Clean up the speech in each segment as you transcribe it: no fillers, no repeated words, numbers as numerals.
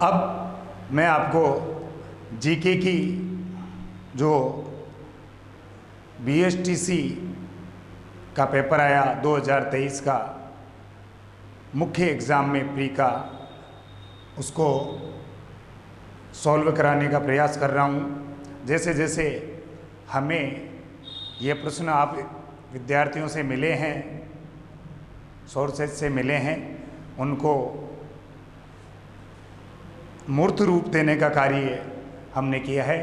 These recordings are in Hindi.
अब मैं आपको जीके की जो बीएसटीसी का पेपर आया 2023 का मुख्य एग्ज़ाम में प्री का, उसको सॉल्व कराने का प्रयास कर रहा हूँ। जैसे जैसे हमें ये प्रश्न आप विद्यार्थियों से मिले हैं, सोर्सेज से मिले हैं, उनको मूर्त रूप देने का कार्य हमने किया है।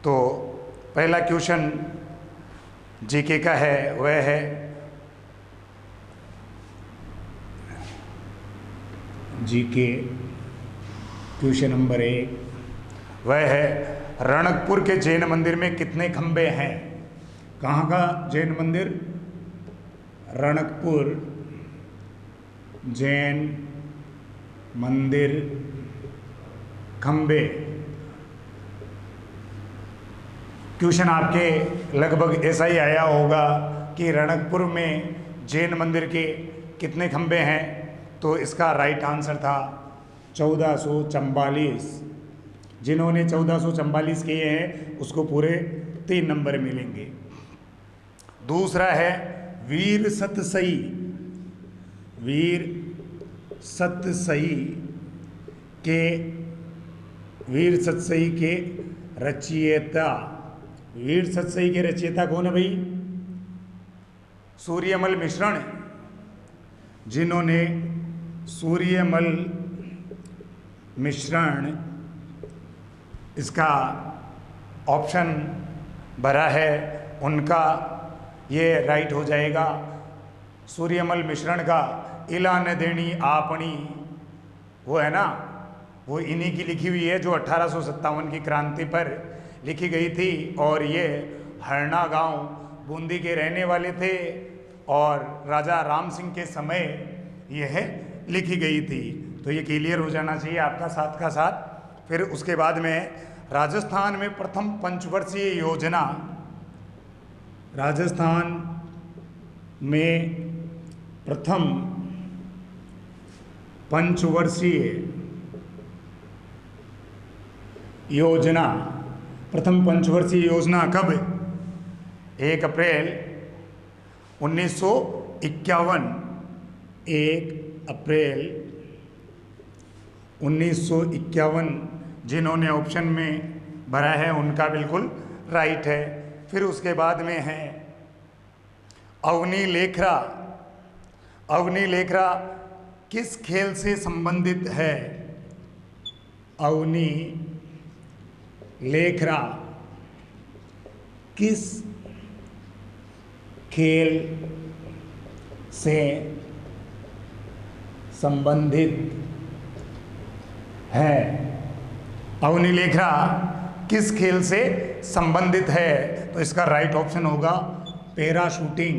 तो पहला क्वेश्चन जीके का है, वह है जीके क्वेश्चन नंबर 1, वह है रणकपुर के जैन मंदिर में कितने खंबे हैं? कहाँ का जैन मंदिर? रणकपुर जैन मंदिर, खंबे। क्वेश्चन आपके लगभग ऐसा ही आया होगा कि रणकपुर में जैन मंदिर के कितने खंबे हैं, तो इसका राइट आंसर था 1444। जिन्होंने 1444 किए हैं उसको पूरे 3 नंबर मिलेंगे। दूसरा है वीर सतसई। वीर सतसई के रचयिता, वीर सतसई के रचयिता कौन है भाई? सूर्यमल मिश्रण। जिन्होंने सूर्यमल मिश्रण इसका ऑप्शन भरा है, उनका ये राइट हो जाएगा। सूर्यमल मिश्रण का इला न देनी आपनी, वो है ना, वो इन्हीं की लिखी हुई है जो 1857 की क्रांति पर लिखी गई थी। और ये हरना गांव बूंदी के रहने वाले थे और राजा राम सिंह के समय यह लिखी गई थी। तो ये क्लियर हो जाना चाहिए आपका साथ का साथ। फिर उसके बाद में राजस्थान में प्रथम पंचवर्षीय योजना, राजस्थान में प्रथम पंचवर्षीय योजना, प्रथम पंचवर्षीय योजना कब? 1 अप्रैल 1951। 1 अप्रैल 1951 जिन्होंने ऑप्शन में भरा है उनका बिल्कुल राइट है। फिर उसके बाद में है अवनी लेखरा। अवनी लेखरा किस खेल से संबंधित है? अवनी लेखरा किस खेल से संबंधित है? अवनी लेखरा किस खेल से संबंधित है? तो इसका राइट ऑप्शन होगा पैराशूटिंग।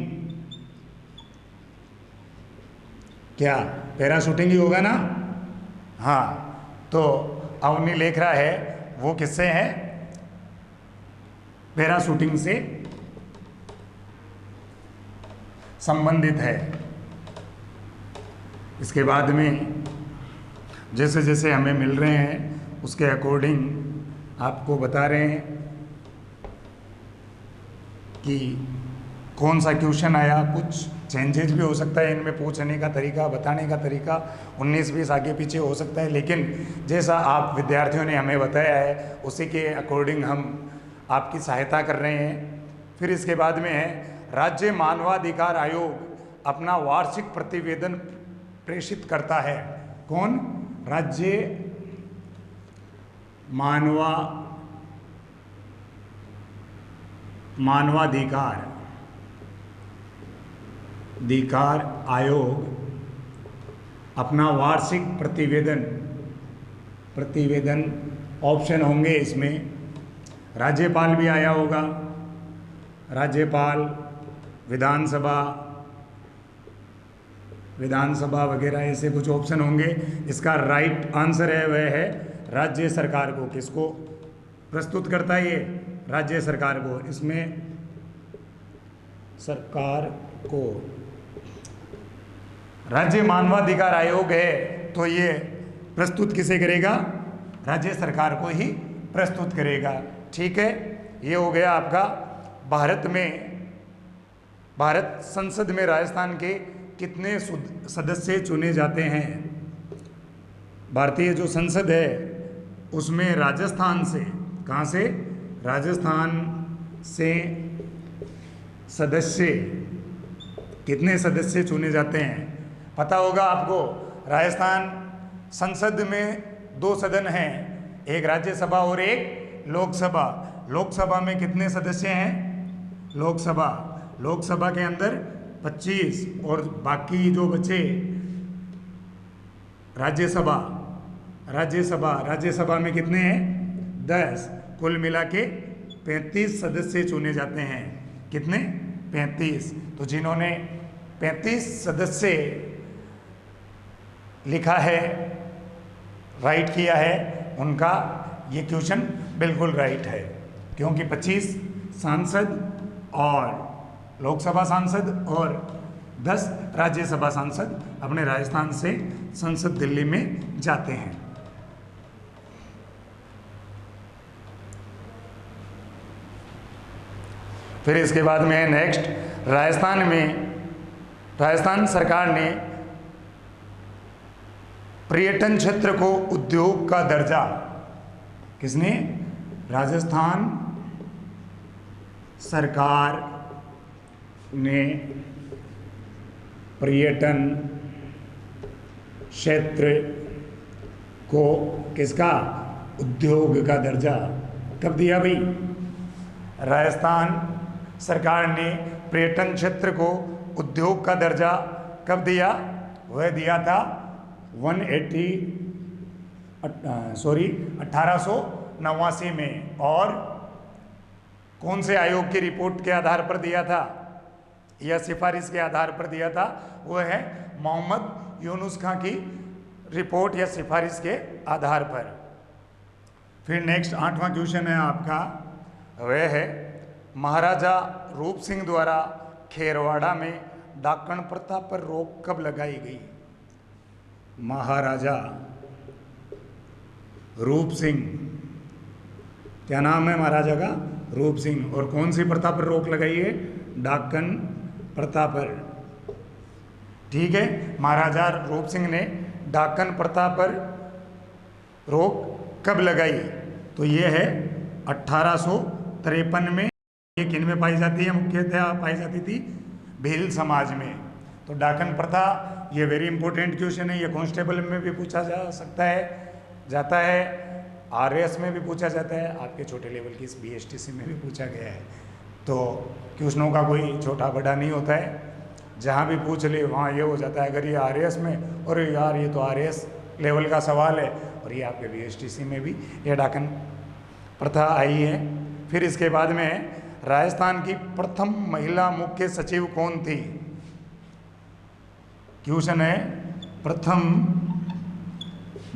क्या पैराशूटिंग ही होगा ना? हाँ, तो अवनी लेखरा है वो किससे है? पैराशूटिंग से संबंधित है। इसके बाद में जैसे जैसे हमें मिल रहे हैं उसके अकॉर्डिंग आपको बता रहे हैं कि कौन सा क्वेश्चन आया। कुछ चेंजेज भी हो सकता है इनमें, पूछने का तरीका, बताने का तरीका 19-20 आगे पीछे हो सकता है, लेकिन जैसा आप विद्यार्थियों ने हमें बताया है उसी के अकॉर्डिंग हम आपकी सहायता कर रहे हैं। फिर इसके बाद में है राज्य मानवाधिकार आयोग अपना वार्षिक प्रतिवेदन प्रेषित करता है। कौन? राज्य मानवाधिकार आयोग अपना वार्षिक प्रतिवेदन ऑप्शन होंगे इसमें। राज्यपाल भी आया होगा, राज्यपाल, विधानसभा वगैरह ऐसे कुछ ऑप्शन होंगे। इसका राइट आंसर है वह है राज्य सरकार को। किसको प्रस्तुत करता है ये? राज्य सरकार को। इसमें सरकार को राज्य मानवाधिकार आयोग है, तो ये प्रस्तुत किसे करेगा? राज्य सरकार को ही प्रस्तुत करेगा। ठीक है, ये हो गया आपका भारत संसद में राजस्थान के कितने सदस्य चुने जाते हैं। भारतीय जो संसद है उसमें राजस्थान से, कहाँ से? राजस्थान से सदस्य, कितने सदस्य चुने जाते हैं? पता होगा आपको, राजस्थान संसद में 2 सदन हैं, एक राज्यसभा और एक लोकसभा। लोकसभा में कितने सदस्य हैं? लोकसभा के अंदर 25 और बाकी जो बचे राज्यसभा में कितने हैं? 10। कुल मिला के 35 सदस्य चुने जाते हैं। कितने? 35। तो जिन्होंने 35 सदस्य लिखा है, राइट किया है, उनका ये क्वेश्चन बिल्कुल राइट है, क्योंकि 25 सांसद और लोकसभा सांसद और 10 राज्यसभा सांसद अपने राजस्थान से संसद दिल्ली में जाते हैं। फिर इसके बाद में है नेक्स्ट, राजस्थान सरकार ने पर्यटन क्षेत्र को उद्योग का दर्जा, किसने? राजस्थान सरकार ने पर्यटन क्षेत्र को किसका? उद्योग का दर्जा कब दिया भाई? राजस्थान सरकार ने पर्यटन क्षेत्र को उद्योग का दर्जा कब दिया? वह दिया था 1889 में। और कौन से आयोग की रिपोर्ट के आधार पर दिया था या सिफारिश के आधार पर दिया था? वह है मोहम्मद यूनुस खां की रिपोर्ट या सिफारिश के आधार पर। फिर नेक्स्ट 8वां क्वेश्चन है आपका, वह है महाराजा रूप सिंह द्वारा खेरवाड़ा में डाकन प्रथा पर रोक कब लगाई गई? महाराजा रूप सिंह, क्या नाम है महाराजा का? रूप सिंह। और कौन सी प्रथा पर रोक लगाई है? डाकन प्रथा पर। ठीक है, महाराजा रूप सिंह ने डाकन प्रथा पर रोक कब लगाई? तो ये है 1853 में। ये किन में पाई जाती है? मुख्यतः पाई जाती थी भील समाज में। तो डाकन प्रथा, ये वेरी इंपॉर्टेंट क्वेश्चन है, ये कांस्टेबल में भी पूछा जा सकता है, जाता है, आरएएस में भी पूछा जाता है, आपके छोटे लेवल की बीएसटीसी में भी पूछा गया है। तो क्वेश्चनों का कोई छोटा बड़ा नहीं होता है, जहाँ भी पूछ ले वहाँ ये हो जाता है। अगर ये आरएएस में, और यार ये तो आरएएस लेवल का सवाल है, और ये आपके बीएसटीसी में भी ये डाकन प्रथा आई है। फिर इसके बाद में राजस्थान की प्रथम महिला मुख्य सचिव कौन थी? क्वेश्चन है, प्रथम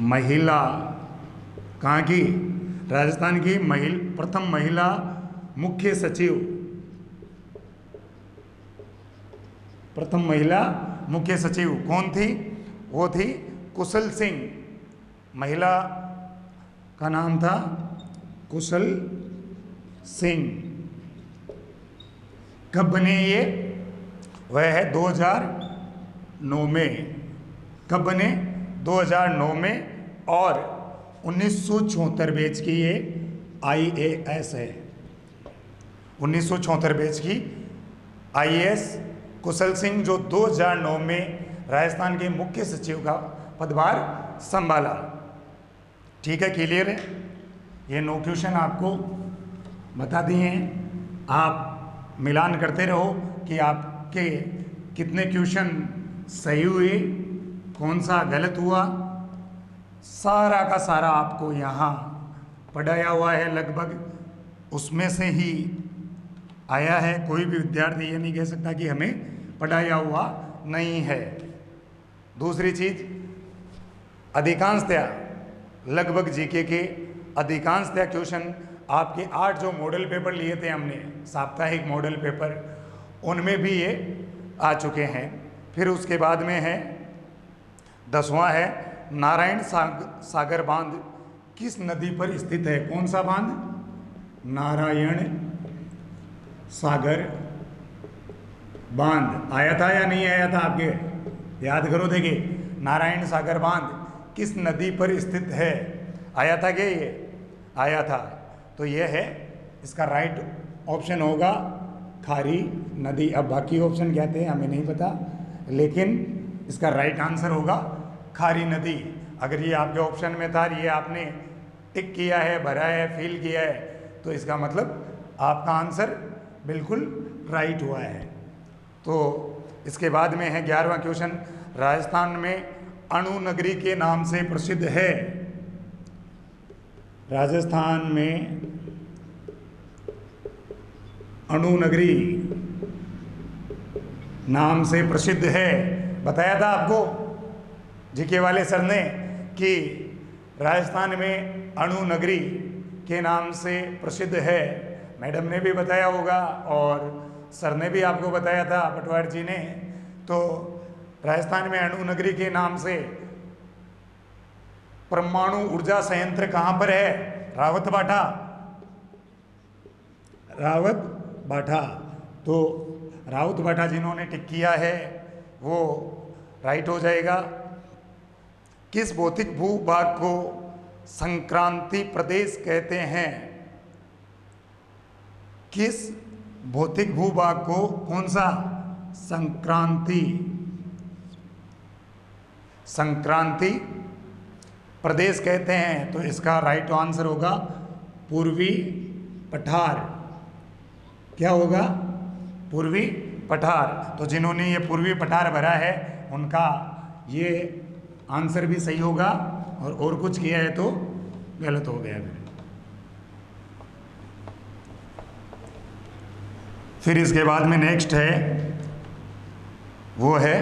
महिला कहाँ की? राजस्थान की प्रथम महिला मुख्य सचिव, प्रथम महिला मुख्य सचिव कौन थी? वो थी कुशल सिंह। महिला का नाम था कुशल सिंह। कब बने ये? वह है 2009 में। कब बने? 2009 में। और 1974 बैच की ये IAS है, 1974 बैच की IAS। कुशल सिंह जो 2009 में राजस्थान के मुख्य सचिव का पदभार संभाला। ठीक है, क्लियर है? ये 9 क्वेश्चन आपको बता दिए हैं। आप मिलान करते रहो कि आपके कितने क्वेश्चन सही हुए, कौन सा गलत हुआ। सारा का सारा आपको यहाँ पढ़ाया हुआ है, लगभग उसमें से ही आया है। कोई भी विद्यार्थी ये नहीं कह सकता कि हमें पढ़ाया हुआ नहीं है। दूसरी चीज, अधिकांशतया लगभग जीके के अधिकांशतया क्वेश्चन आपके 8 जो मॉडल पेपर लिए थे हमने, साप्ताहिक मॉडल पेपर, उनमें भी ये आ चुके हैं। फिर उसके बाद में है 10वां है नारायण सागर बांध किस नदी पर स्थित है? कौन सा बांध? नारायण सागर बांध। आया था या नहीं आया था आपके? याद करो, देखिए नारायण सागर बांध किस नदी पर स्थित है? आया था क्या? ये आया था। तो ये है इसका राइट ऑप्शन होगा खारी नदी। अब बाकी ऑप्शन क्या थे हमें नहीं पता, लेकिन इसका राइट आंसर होगा खारी नदी। अगर ये आपके ऑप्शन में था, ये आपने टिक किया है, भरा है, फिल किया है, तो इसका मतलब आपका आंसर बिल्कुल राइट हुआ है। तो इसके बाद में है 11वां क्वेश्चन, राजस्थान में अणु नगरी के नाम से प्रसिद्ध है। राजस्थान में अणु नगरी नाम से प्रसिद्ध है। बताया था आपको जीके वाले सर ने कि राजस्थान में अणु नगरी के नाम से प्रसिद्ध है। मैडम ने भी बताया होगा और सर ने भी आपको बताया था, पटवार जी ने। तो राजस्थान में अणु नगरी के नाम से परमाणु ऊर्जा संयंत्र कहाँ पर है? रावत बाठा। रावत बाठा। तो रावत बाठा जिन्होंने टिक किया है वो राइट हो जाएगा। किस भौतिक भूभाग को संक्रांति प्रदेश कहते हैं? किस भौतिक भूभाग को कौन सा? संक्रांति प्रदेश कहते हैं। तो इसका राइट आंसर होगा पूर्वी पठार। क्या होगा? पूर्वी पठार। तो जिन्होंने ये पूर्वी पठार भरा है उनका ये आंसर भी सही होगा, और कुछ किया है तो गलत हो गया। फिर इसके बाद में नेक्स्ट है, वो है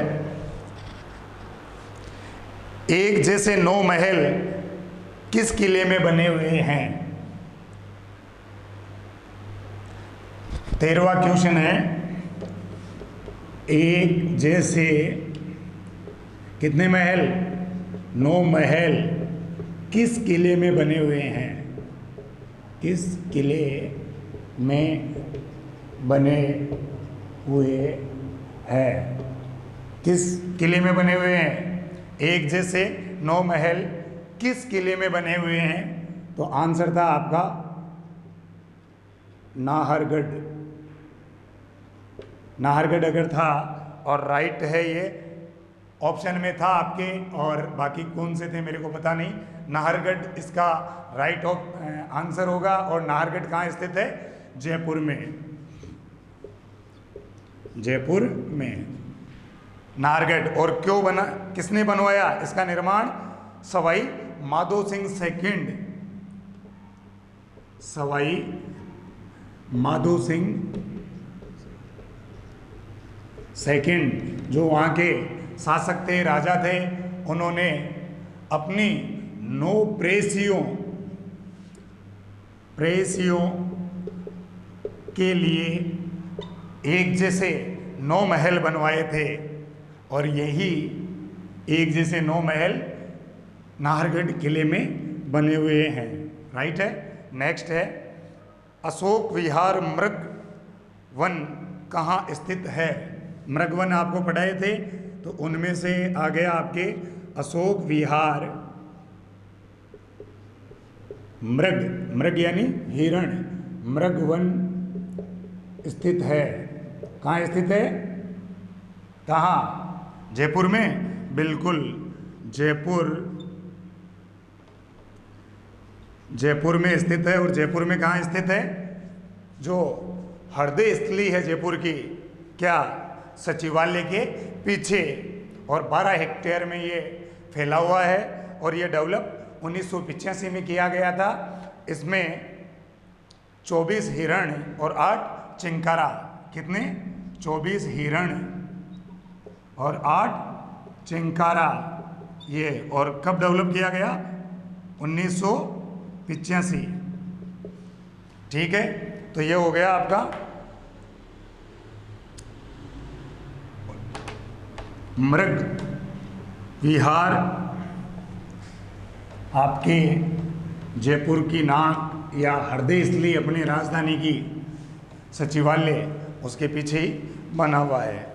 एक जैसे 9 महल किस किले में बने हुए हैं? 13वां क्वेश्चन है, एक जैसे कितने महल? 9 महल किस किले में बने हुए हैं? किस किले में बने हुए हैं? किस किले में बने हुए हैं? एक जैसे 9 महल किस किले में बने हुए हैं? तो आंसर था आपका नाहरगढ़। नाहरगढ़ अगर था और राइट है, ये ऑप्शन में था आपके, और बाकी कौन से थे मेरे को पता नहीं। नाहरगढ़ इसका राइट आंसर होगा। और नाहरगढ़ कहाँ स्थित है? जयपुर में। जयपुर में नाहरगढ़। और क्यों बना, किसने बनवाया इसका निर्माण? सवाई माधो सिंह सेकंड। सवाई माधो सिंह सेकंड जो वहाँ के शासक थे, राजा थे, उन्होंने अपनी 9 प्रेसियों के लिए एक जैसे 9 महल बनवाए थे, और यही एक जैसे 9 महल नाहरगढ़ किले में बने हुए हैं। राइट है। नेक्स्ट है, अशोक विहार मृग वन कहाँ स्थित है? मृग वन आपको पढ़ाए थे, तो उनमें से आ गया आपके अशोक विहार। मृग यानी हिरण। मृग वन स्थित है। कहाँ स्थित है? कहाँ? जयपुर में। बिल्कुल, जयपुर में स्थित है। और जयपुर में कहाँ स्थित है? जो हृदय स्थली है जयपुर की, क्या? सचिवालय के पीछे। और 12 हेक्टेयर में ये फैला हुआ है, और ये डेवलप 1985 में किया गया था। इसमें 24 हिरण और 8 चिंकारा। कितने? 24 हिरण और 8 चिंकारा। ये और कब डेवलप किया गया? 1985। ठीक है। तो ये हो गया आपका मृग विहार आपके जयपुर की नाक या हृदय स्थली अपनी राजधानी की सचिवालय उसके पीछे ही बना हुआ है।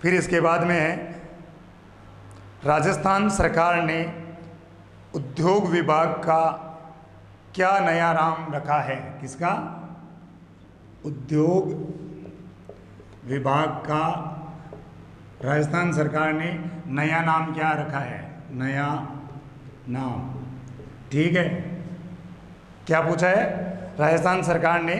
फिर इसके बाद में है राजस्थान सरकार ने उद्योग विभाग का क्या नया नाम रखा है? किसका? उद्योग विभाग का राजस्थान सरकार ने नया नाम क्या रखा है? नया नाम, ठीक है। क्या पूछा है? राजस्थान सरकार ने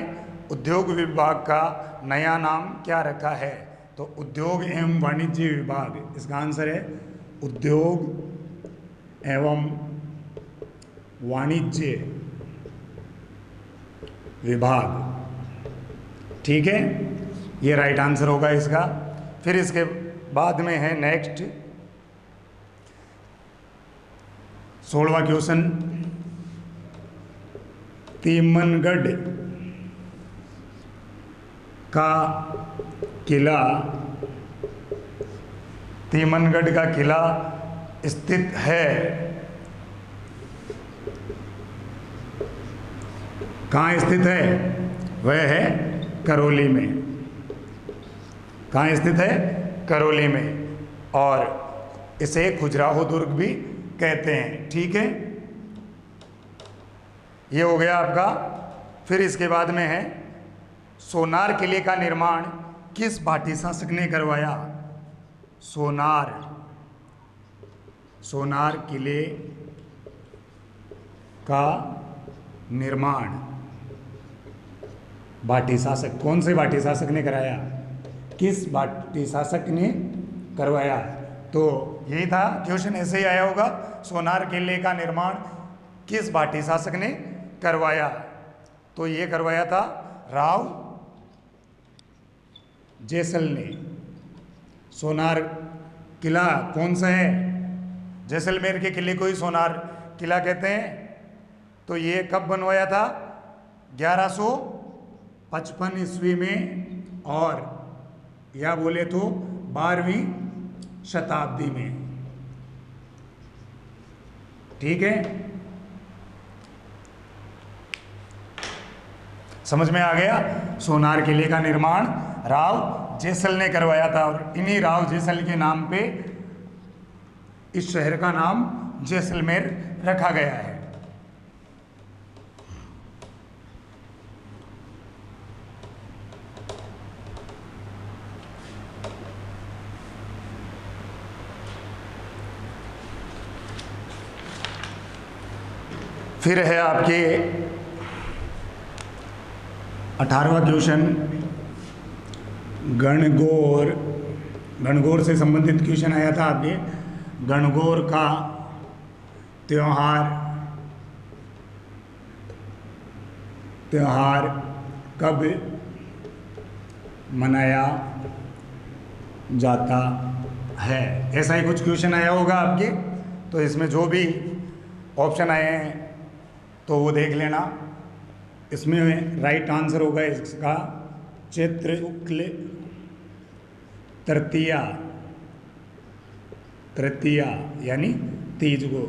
उद्योग विभाग का नया नाम क्या रखा है? तो उद्योग एवं वाणिज्य विभाग, इसका आंसर है उद्योग एवं वाणिज्य विभाग, ठीक है। ये राइट आंसर होगा इसका। फिर इसके बाद में है नेक्स्ट 16वां क्वेश्चन, तीमनगढ़ का किला, तीमनगढ़ का किला स्थित है कहाँ स्थित है? वह है करौली में। कहाँ स्थित है? करौली में। और इसे खजुराहो दुर्ग भी कहते हैं, ठीक है। ये हो गया आपका। फिर इसके बाद में है सोनार किले का निर्माण किस भाटी शासक ने करवाया? सोनार किले का निर्माण भाटी शासक, कौन से भाटी शासक ने कराया? किस भाटी शासक ने करवाया? तो यही था क्वेश्चन, ऐसे ही आया होगा। सोनार किले का निर्माण किस भाटी शासक ने करवाया? तो ये करवाया था राव जैसल ने। सोनार किला कौन सा है? जैसलमेर के किले को ही सोनार किला कहते हैं। तो ये कब बनवाया था? 1155 ईस्वी में, और या बोले तो 12वीं शताब्दी में, ठीक है। समझ में आ गया? सोनार किले का निर्माण राव जैसल ने करवाया था, और इन्हीं राव जैसल के नाम पे इस शहर का नाम जैसलमेर रखा गया है। फिर है आपके 18वां क्वेश्चन, गणगौर से संबंधित क्वेश्चन आया था आपके। गणगौर का त्योहार कब मनाया जाता है? ऐसा ही कुछ क्वेश्चन आया होगा आपके। तो इसमें जो भी ऑप्शन आए हैं तो वो देख लेना। इसमें राइट आंसर होगा इसका चैत्र शुक्ल तृतीया यानी तीज को।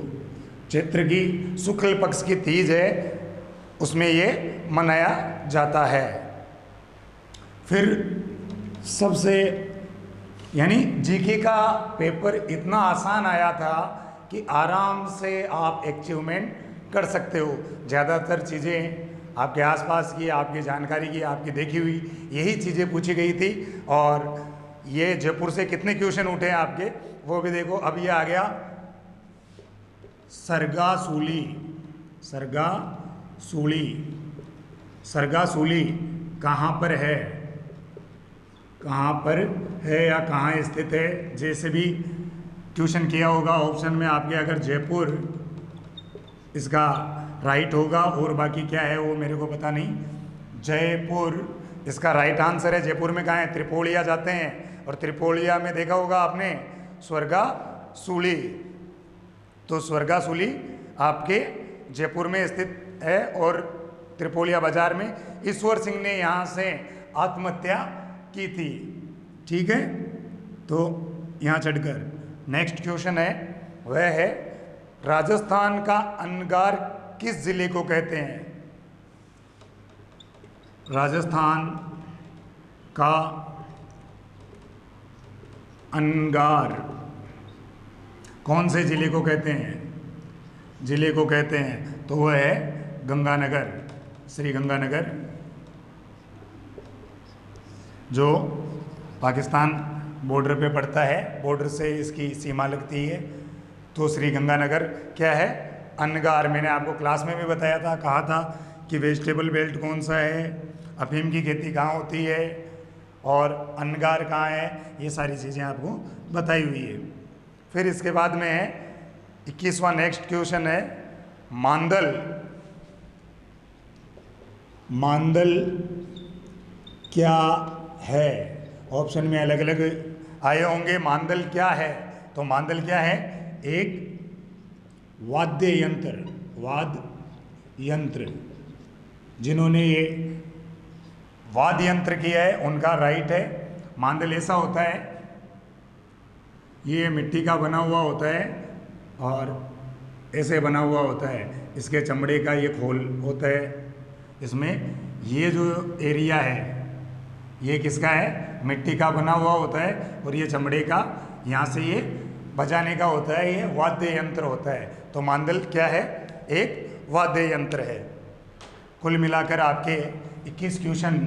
चैत्र की शुक्ल पक्ष की तीज है, उसमें ये मनाया जाता है। फिर सबसे यानी जीके का पेपर इतना आसान आया था कि आराम से आप अचीवमेंट कर सकते हो। ज़्यादातर चीज़ें आपके आसपास की, आपकी जानकारी की, आपकी देखी हुई यही चीज़ें पूछी गई थी। और ये जयपुर से कितने क्वेश्चन उठे हैं आपके वो भी देखो। अब ये आ गया सरगासूली कहाँ पर है? कहाँ पर है या कहाँ स्थित है? जैसे भी ट्यूशन किया होगा ऑप्शन में आपके, अगर जयपुर इसका राइट होगा और बाकी क्या है वो मेरे को पता नहीं। जयपुर इसका राइट आंसर है। जयपुर में कहाँ है? त्रिपोलिया जाते हैं, और त्रिपोलिया में देखा होगा आपने स्वर्गासूली। तो स्वर्गासूली आपके जयपुर में स्थित है, और त्रिपोलिया बाजार में ईश्वर सिंह ने यहाँ से आत्महत्या की थी, ठीक है। तो यहाँ चढ़कर नेक्स्ट क्वेश्चन है, वह है राजस्थान का अनगार किस जिले को कहते हैं? राजस्थान का अनगार कौन से जिले को कहते हैं? जिले को कहते हैं तो वह है गंगानगर, श्री गंगानगर, जो पाकिस्तान बॉर्डर पे पड़ता है, बॉर्डर से इसकी सीमा लगती है। तो श्री गंगानगर क्या है? अनगार। मैंने आपको क्लास में भी बताया था, कहा था कि वेजिटेबल बेल्ट कौन सा है, अफीम की खेती कहाँ होती है और अनगार कहाँ है, ये सारी चीज़ें आपको बताई हुई है। फिर इसके बाद में है 21वां नेक्स्ट क्वेश्चन है मांदल। मांदल क्या है? ऑप्शन में अलग अलग आए होंगे। मांदल क्या है? तो मांदल क्या है? एक वाद्य यंत्र, वाद्य यंत्र। जिन्होंने ये वाद्य यंत्र किया है उनका राइट है। मांदल ऐसा होता है, ये मिट्टी का बना हुआ होता है और ऐसे बना हुआ होता है, इसके चमड़े का ये खोल होता है। इसमें ये जो एरिया है ये किसका है? मिट्टी का बना हुआ होता है और ये चमड़े का, यहाँ से ये बजाने का होता है, ये वाद्य यंत्र होता है। तो मांदल क्या है? एक वाद्य यंत्र है। कुल मिलाकर आपके 21 क्वेश्चन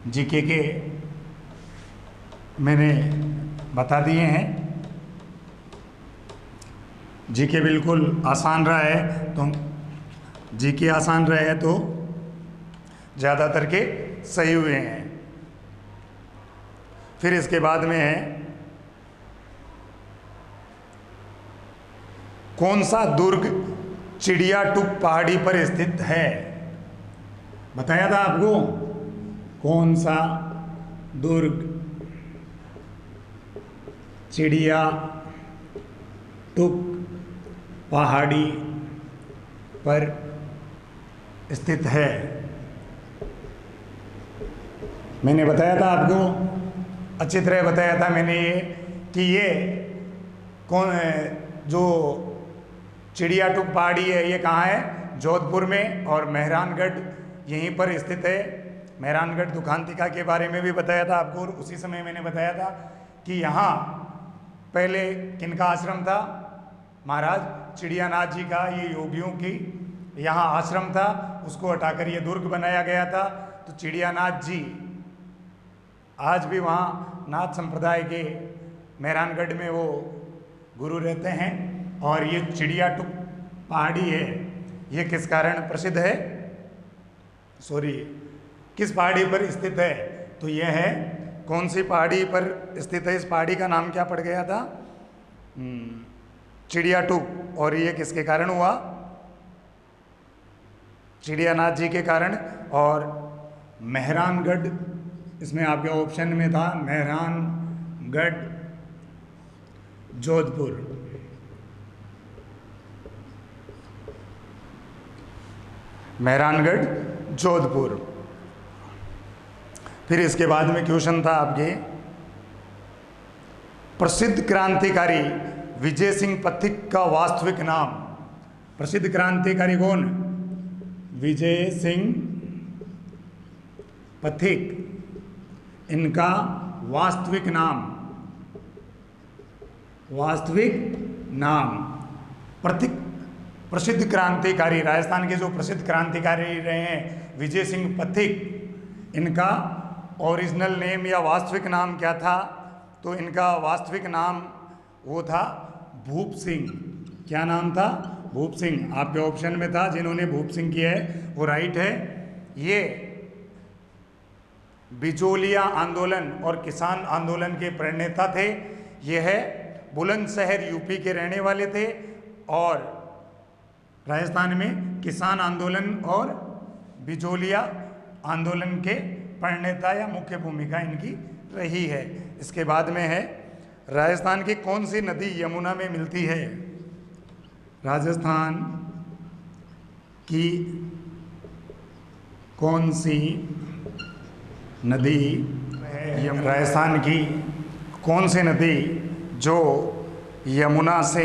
जीके के मैंने बता दिए हैं। जीके बिल्कुल आसान रहा है, तो जीके आसान रहा है तो ज़्यादातर के सही हुए हैं। फिर इसके बाद में है कौन सा दुर्ग चिड़ियाटुक पहाड़ी पर स्थित है? बताया था आपको, कौन सा दुर्ग चिड़ियाटुक पहाड़ी पर स्थित है? मैंने बताया था आपको, अच्छी तरह बताया था मैंने ये कि ये कौन जो चिड़ियाटुक पहाड़ी है ये कहाँ है? जोधपुर में। और मेहरानगढ़ यहीं पर स्थित है। मेहरानगढ़ दुखांतिका के बारे में भी बताया था आपको, और उसी समय मैंने बताया था कि यहाँ पहले किनका आश्रम था? महाराज चिड़ियानाथ जी का, ये योगियों की यहाँ आश्रम था, उसको हटाकर ये दुर्ग बनाया गया था। तो चिड़ियानाथ जी आज भी वहाँ नाथ संप्रदाय के मेहरानगढ़ में वो गुरु रहते हैं। और ये चिड़ियाटुक पहाड़ी है, ये किस कारण प्रसिद्ध है? किस पहाड़ी पर स्थित है? तो ये है, कौन सी पहाड़ी पर स्थित है? इस पहाड़ी का नाम क्या पड़ गया था? चिड़ियाटुक। और ये किसके कारण हुआ? चिड़ियानाथ जी के कारण। और मेहरानगढ़ इसमें आपके ऑप्शन में था, मेहरानगढ़ जोधपुर। मेहरानगढ़ जोधपुर। फिर इसके बाद में क्वेश्चन था आपके, प्रसिद्ध क्रांतिकारी विजय सिंह पथिक का वास्तविक नाम। प्रसिद्ध क्रांतिकारी कौन? विजय सिंह पथिक। इनका वास्तविक नाम, प्रसिद्ध क्रांतिकारी, राजस्थान के जो प्रसिद्ध क्रांतिकारी रहे हैं विजय सिंह पथिक, इनका ओरिजिनल नेम या वास्तविक नाम क्या था? तो इनका वास्तविक नाम वो था भूप सिंह। क्या नाम था? भूप सिंह। आपके ऑप्शन में था, जिन्होंने भूप सिंह किया है वो राइट है। ये बिचौलिया आंदोलन और किसान आंदोलन के प्रणेता थे। ये है बुलंदशहर यूपी के रहने वाले थे और राजस्थान में किसान आंदोलन और बिचौलिया आंदोलन के प्रणेता या मुख्य भूमिका इनकी रही है। इसके बाद में है, राजस्थान की कौन सी नदी यमुना में मिलती है? राजस्थान की कौन सी नदी, राजस्थान की कौन सी नदी जो यमुना से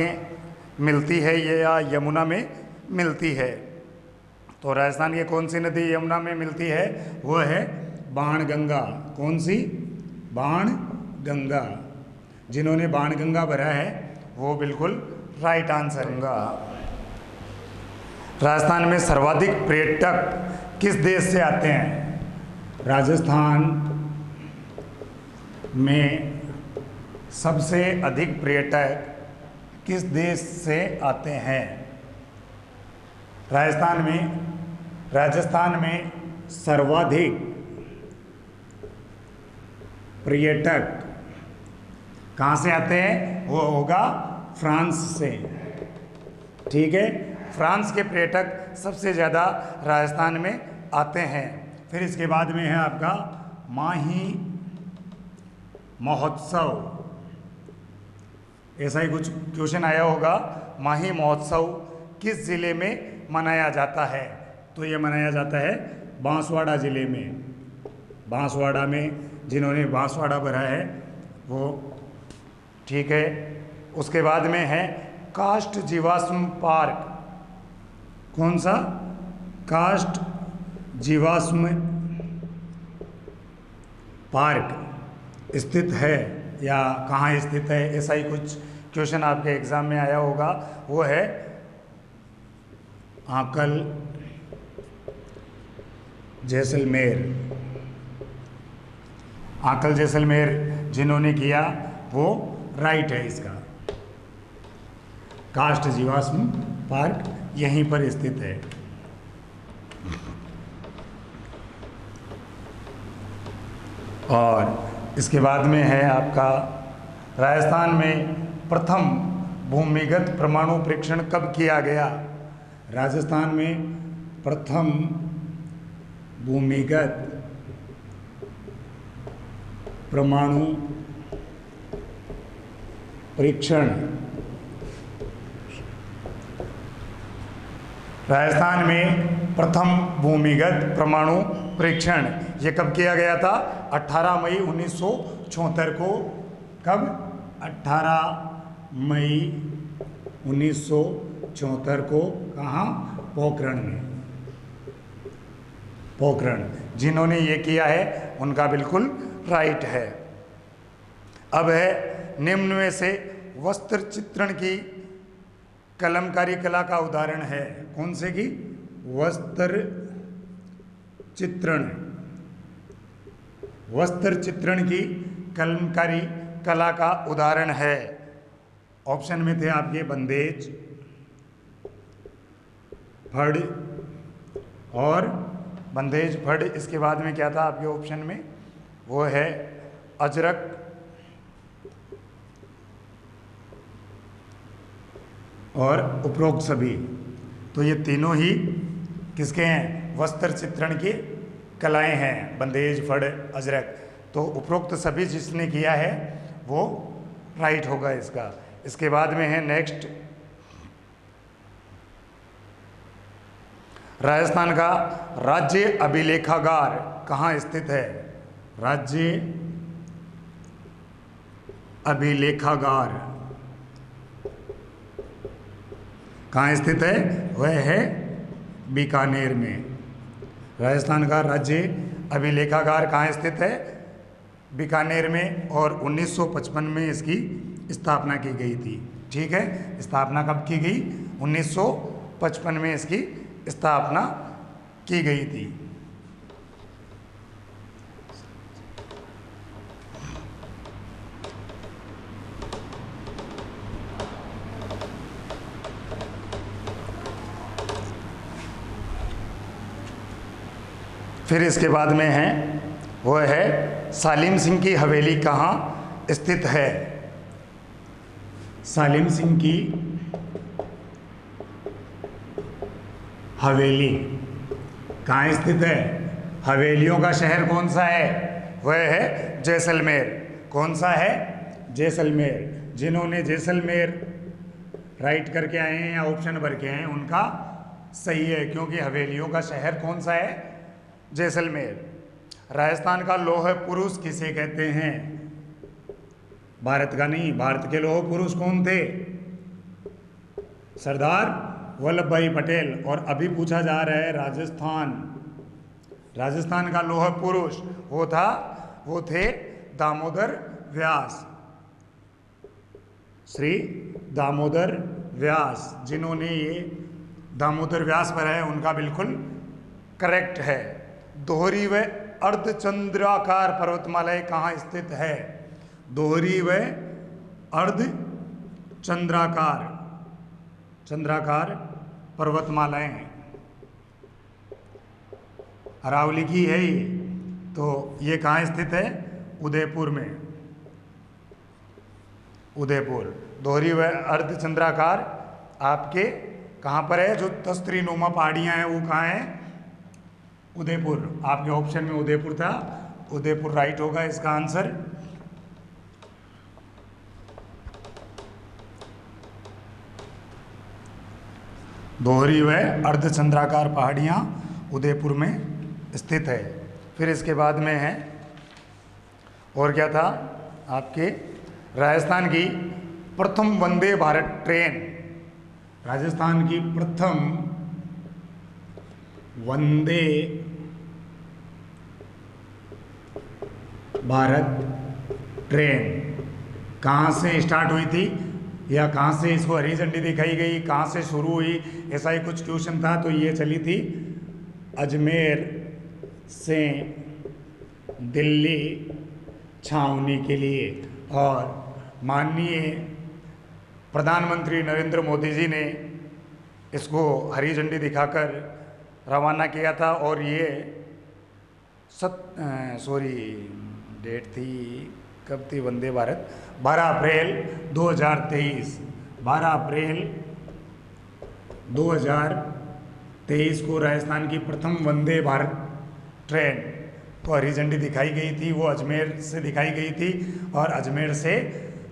मिलती है या यमुना में मिलती है। तो राजस्थान की कौन सी नदी यमुना में मिलती है? वो है बाणगंगा। कौन सी? बाणगंगा। जिन्होंने बाणगंगा भरा है वो बिल्कुल राइट आंसर है। राजस्थान में सर्वाधिक पर्यटक किस देश से आते हैं? राजस्थान में सबसे अधिक पर्यटक किस देश से आते हैं? राजस्थान में सर्वाधिक पर्यटक कहाँ से आते हैं? वो होगा फ्रांस से। ठीक है, फ्रांस के पर्यटक सबसे ज़्यादा राजस्थान में आते हैं। फिर इसके बाद में है आपका माही महोत्सव। ऐसा ही कुछ क्वेश्चन आया होगा। माही महोत्सव किस ज़िले में मनाया जाता है? तो ये मनाया जाता है बांसवाड़ा ज़िले में। बांसवाड़ा में जिन्होंने बांसवाड़ा भरा है वो। ठीक है, उसके बाद में है काष्ठ जीवाश्म पार्क। कौन सा? काष्ठ जीवाश्म पार्क स्थित है या कहाँ स्थित है? ऐसा ही कुछ क्वेश्चन आपके एग्जाम में आया होगा। वो है आंकल जैसलमेर। आंकल जैसलमेर जिन्होंने किया वो राइट है इसका। काष्ठ जीवाश्म पार्क यहीं पर स्थित है। और इसके बाद में है आपका राजस्थान में प्रथम भूमिगत परमाणु परीक्षण कब किया गया? राजस्थान में प्रथम भूमिगत परमाणु परीक्षण राजस्थान में प्रथम भूमिगत परमाणु परीक्षण ये कब किया गया था? 18 मई 1974 को। कब? 18 मई 1974 को। कहाँ? पोखरण में। पोखरण। जिन्होंने ये किया है उनका बिल्कुल राइट है। अब है निम्न में से वस्त्र चित्रण की कलमकारी कला का उदाहरण है। कौन से की? वस्त्र चित्रण। वस्त्र चित्रण की कलमकारी कला का उदाहरण है। ऑप्शन में थे आपके बंदेज, फड़ और बंदेज फड़। इसके बाद में क्या था आपके ऑप्शन में? वो है अजरक और उपरोक्त सभी। तो ये तीनों ही किसके हैं? वस्त्र चित्रण की कलाएं हैं, बंदेज, फड़, अजरक। तो उपरोक्त सभी जिसने किया है वो राइट होगा इसका। इसके बाद में है नेक्स्ट, राजस्थान का राज्य अभिलेखागार कहाँ स्थित है? राज्य अभिलेखागार कहाँ स्थित है? वह है बीकानेर में। राजस्थान का राज्य अभिलेखागार कहाँ स्थित है? बीकानेर में। और 1955 में इसकी स्थापना की गई थी। ठीक है, स्थापना कब की गई? 1955 में इसकी स्थापना की गई थी। फिर इसके बाद में है वो है सालिम सिंह की हवेली कहाँ स्थित है? सालिम सिंह की हवेली कहाँ स्थित है? हवेलियों का शहर कौन सा है? वह है जैसलमेर। कौन सा है? जैसलमेर। जिन्होंने जैसलमेर राइट करके आए हैं या ऑप्शन भर के आए हैं उनका सही है, क्योंकि हवेलियों का शहर कौन सा है? जैसलमेर। राजस्थान का लौह पुरुष किसे कहते हैं? भारत का नहीं, भारत के लौह पुरुष कौन थे? सरदार वल्लभ भाई पटेल। और अभी पूछा जा रहा है राजस्थान, राजस्थान का लौह पुरुष वो थे दामोदर व्यास, श्री दामोदर व्यास, जिन्होंने ये दामोदर व्यास पर है, उनका बिल्कुल करेक्ट है। दोहरी व अर्धचंद्राकार पर्वतमालाएं कहाँ स्थित है? दोहरी व चंद्राकार पर्वतमालाएं अरावली की है ये, तो ये कहाँ स्थित है? उदयपुर में, उदयपुर। दोहरी व अर्धचंद्राकार आपके कहाँ पर है? जो तस्त्रीनुमा पहाड़ियाँ हैं वो कहाँ है? उदयपुर। आपके ऑप्शन में उदयपुर था, उदयपुर राइट होगा इसका आंसर। दोहरी व अर्धचंद्राकार पहाड़ियाँ उदयपुर में स्थित है। फिर इसके बाद में है, और क्या था आपके? राजस्थान की प्रथम वंदे भारत ट्रेन, राजस्थान की प्रथम वंदे भारत ट्रेन कहाँ से स्टार्ट हुई थी, या कहाँ से इसको हरी झंडी दिखाई गई, कहाँ से शुरू हुई, ऐसा ही कुछ क्वेश्चन था। तो ये चली थी अजमेर से दिल्ली छावनी के लिए, और माननीय प्रधानमंत्री नरेंद्र मोदी जी ने इसको हरी झंडी दिखाकर रवाना किया था। और ये डेट थी, कब थी वंदे भारत? 12 अप्रैल 2023, 12 अप्रैल 2023 को राजस्थान की प्रथम वंदे भारत ट्रेन तो हरी झंडी दिखाई गई थी, वो अजमेर से दिखाई गई थी, और अजमेर से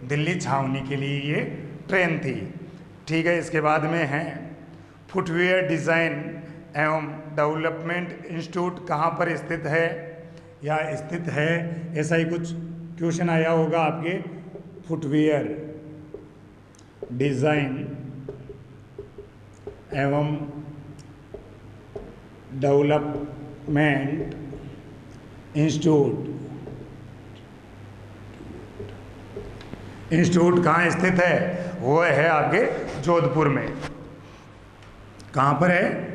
दिल्ली छावनी के लिए ये ट्रेन थी। ठीक है, इसके बाद में है फुटवियर डिज़ाइन एवं डेवलपमेंट इंस्टीट्यूट कहाँ पर स्थित है या स्थित है, ऐसा ही कुछ क्वेश्चन आया होगा आपके। फुटवियर डिज़ाइन एवं डेवलपमेंट इंस्टीट्यूट कहाँ स्थित है? वो है आपके जोधपुर में। कहाँ पर है?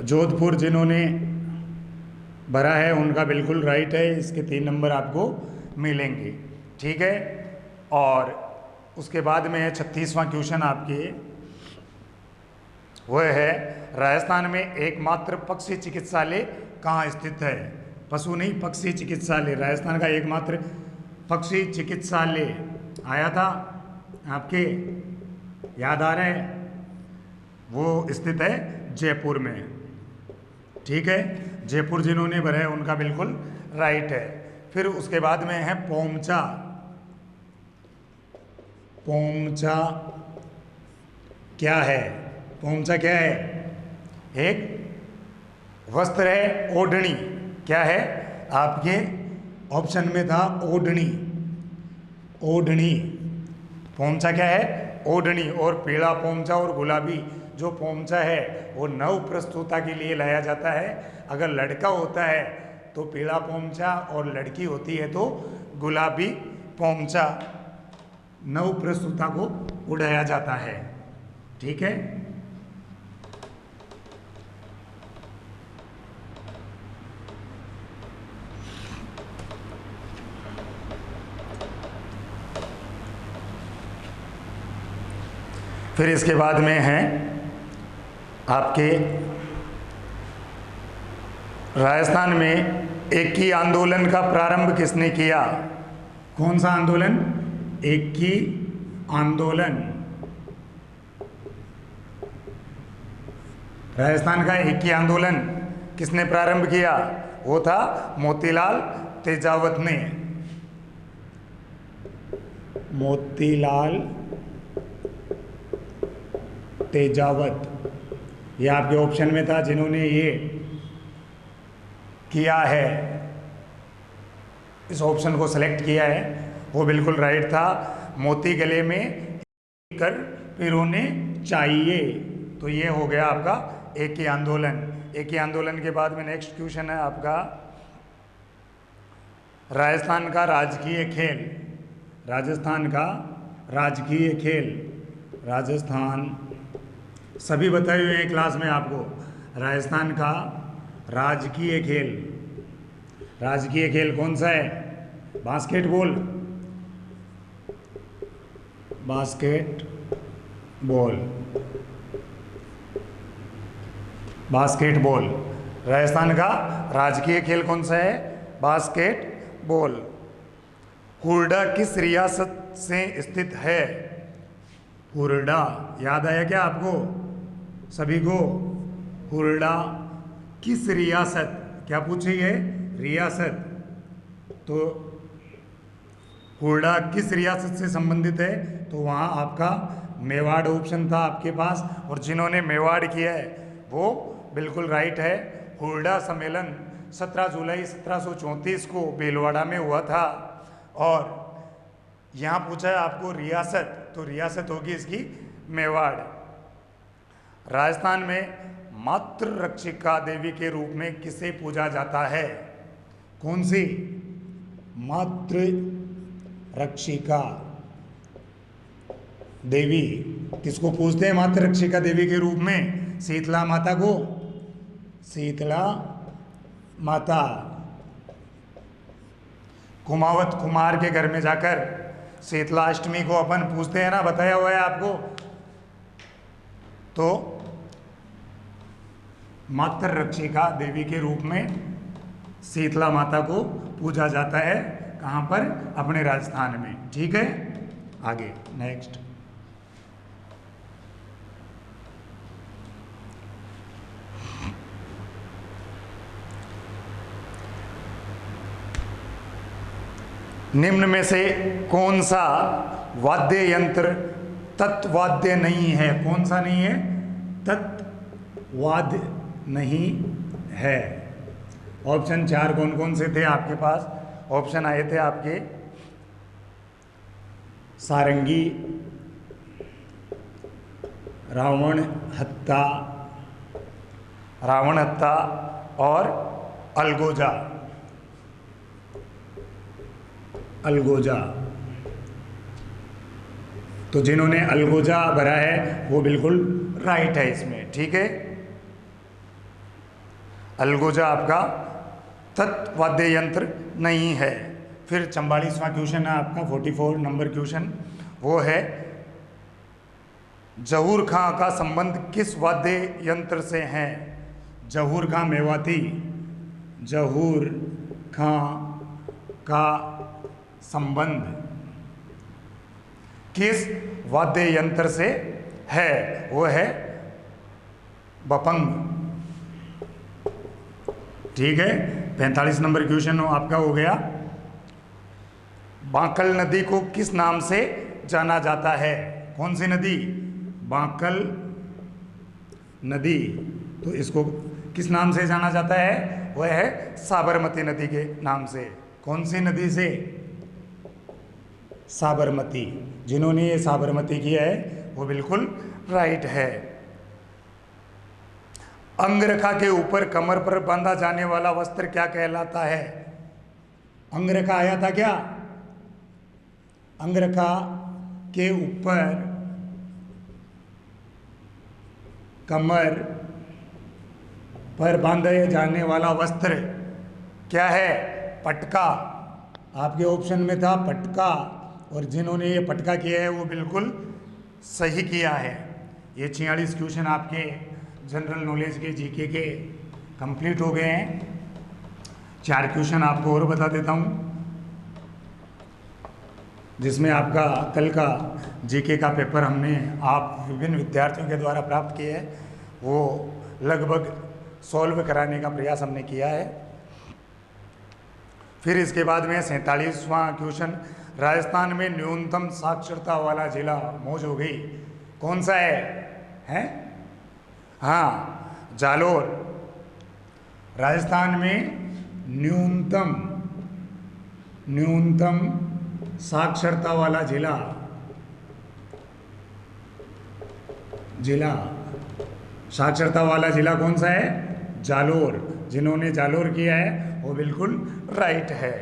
जोधपुर। जिन्होंने भरा है उनका बिल्कुल राइट है, इसके 3 नंबर आपको मिलेंगे। ठीक है, और उसके बाद में है 36वां क्वेश्चन आपके, वह है राजस्थान में एकमात्र पक्षी चिकित्सालय कहाँ स्थित है? पशु नहीं, पक्षी चिकित्सालय। राजस्थान का एकमात्र पक्षी चिकित्सालय आया था आपके, याद आ रहा है? वो स्थित है जयपुर में। ठीक है, जयपुर जिन्होंने भरा है उनका बिल्कुल राइट है। फिर उसके बाद में है पोमचा। पोमचा क्या है? पोमचा क्या है? एक वस्त्र है, ओढ़नी। क्या है? आपके ऑप्शन में था ओढ़नी, ओढ़नी। पोमचा क्या है? ओढ़नी। और पीला पोमचा और गुलाबी जो पोमचा है वो नव प्रस्तुता के लिए लाया जाता है। अगर लड़का होता है तो पीला पोमचा, और लड़की होती है तो गुलाबी पोमचा नव प्रस्तुता को उड़ाया जाता है। ठीक है, फिर इसके बाद में है आपके राजस्थान में एकी आंदोलन का प्रारंभ किसने किया? कौन सा आंदोलन? एकी आंदोलन। राजस्थान का एकी आंदोलन किसने प्रारंभ किया? वो था मोतीलाल तेजावत ने। मोतीलाल तेजावत, ये आपके ऑप्शन में था जिन्होंने ये किया है, इस ऑप्शन को सेलेक्ट किया है। वो बिल्कुल राइट था। मोती गले में कर पिरोने चाहिए, तो ये हो गया आपका एक ही आंदोलन। एक ही आंदोलन के बाद में नेक्स्ट क्वेश्चन है आपका, राजस्थान का राजकीय खेल। राजस्थान का राजकीय खेल, राजस्थान सभी बताए हुए हैं क्लास में आपको। राजस्थान का राजकीय खेल, राजकीय खेल कौन सा है? Basketball, basketball, basketball. राजस्थान का राजकीय खेल कौन सा है? बास्केटबॉल। हुरडा किस रियासत से स्थित है? हुरडा याद आया क्या आपको सभी को? हुरडा किस रियासत, क्या पूछी है? रियासत। तो हुरडा किस रियासत से संबंधित है? तो वहाँ आपका मेवाड़ ऑप्शन था आपके पास, और जिन्होंने मेवाड़ किया है वो बिल्कुल राइट है। हुरडा सम्मेलन 17 जुलाई 1734 को भीलवाड़ा में हुआ था। और यहाँ पूछा है आपको रियासत, तो रियासत होगी इसकी मेवाड़। राजस्थान में मातृ रक्षिका देवी के रूप में किसे पूजा जाता है? कौन सी? मातृ रक्षिका देवी किसको पूजते हैं मातृ रक्षिका देवी के रूप में? शीतला माता को। शीतला माता। कुमावत कुमार के घर में जाकर शीतला अष्टमी को अपन पूजते हैं ना, बताया हुआ है आपको। तो मातृ रक्षिका देवी के रूप में शीतला माता को पूजा जाता है। कहाँ पर? अपने राजस्थान में। ठीक है, आगे नेक्स्ट। निम्न में से कौन सा वाद्य यंत्र तत्वाद्य नहीं है? कौन सा नहीं है? तत्वाद्य नहीं है। ऑप्शन 4 कौन कौन से थे आपके पास? ऑप्शन आए थे आपके सारंगी, रावण हत्ता, रावण हत्ता और अलगोजा। अलगोजा। तो जिन्होंने अलगोजा भरा है वो बिल्कुल राइट है इसमें। ठीक है, अलगोजा आपका तत्वाद्य यंत्र नहीं है। फिर 44वां क्वेश्चन है आपका 44 नंबर क्वेश्चन, वो है जहूर खां का संबंध किस वाद्य यंत्र से है? जहूर खां मेवाती, जहूर खां का संबंध किस वाद्य यंत्र से है? वो है बपंग। ठीक है, 45 नंबर क्वेश्चन आपका हो गया। बांकल नदी को किस नाम से जाना जाता है? कौन सी नदी? बांकल नदी। तो इसको किस नाम से जाना जाता है? वह है साबरमती नदी के नाम से। कौन सी नदी से? साबरमती। जिन्होंने ये साबरमती किया है वो बिल्कुल राइट है। अंगरखा के ऊपर कमर पर बांधा जाने वाला वस्त्र क्या कहलाता है? अंगरखा आया था क्या? अंगरखा के ऊपर कमर पर बांधे जाने वाला वस्त्र क्या है? पटका। आपके ऑप्शन में था पटका, और जिन्होंने ये पटका किया है वो बिल्कुल सही किया है। ये 46 क्वेश्चन आपके जनरल नॉलेज के जीके के कंप्लीट हो गए हैं। 4 क्वेश्चन आपको और बता देता हूँ, जिसमें आपका कल का जीके का पेपर हमने आप विभिन्न विद्यार्थियों के द्वारा प्राप्त किया है, वो लगभग सॉल्व कराने का प्रयास हमने किया है। फिर इसके बाद में 47वां क्वेश्चन, राजस्थान में न्यूनतम साक्षरता वाला जिला, मौज हो गई, कौन सा है? हैं? हाँ, जालोर। राजस्थान में न्यूनतम साक्षरता वाला जिला साक्षरता वाला जिला कौन सा है? जालोर। जिन्होंने जालोर किया है वो बिल्कुल राइट है,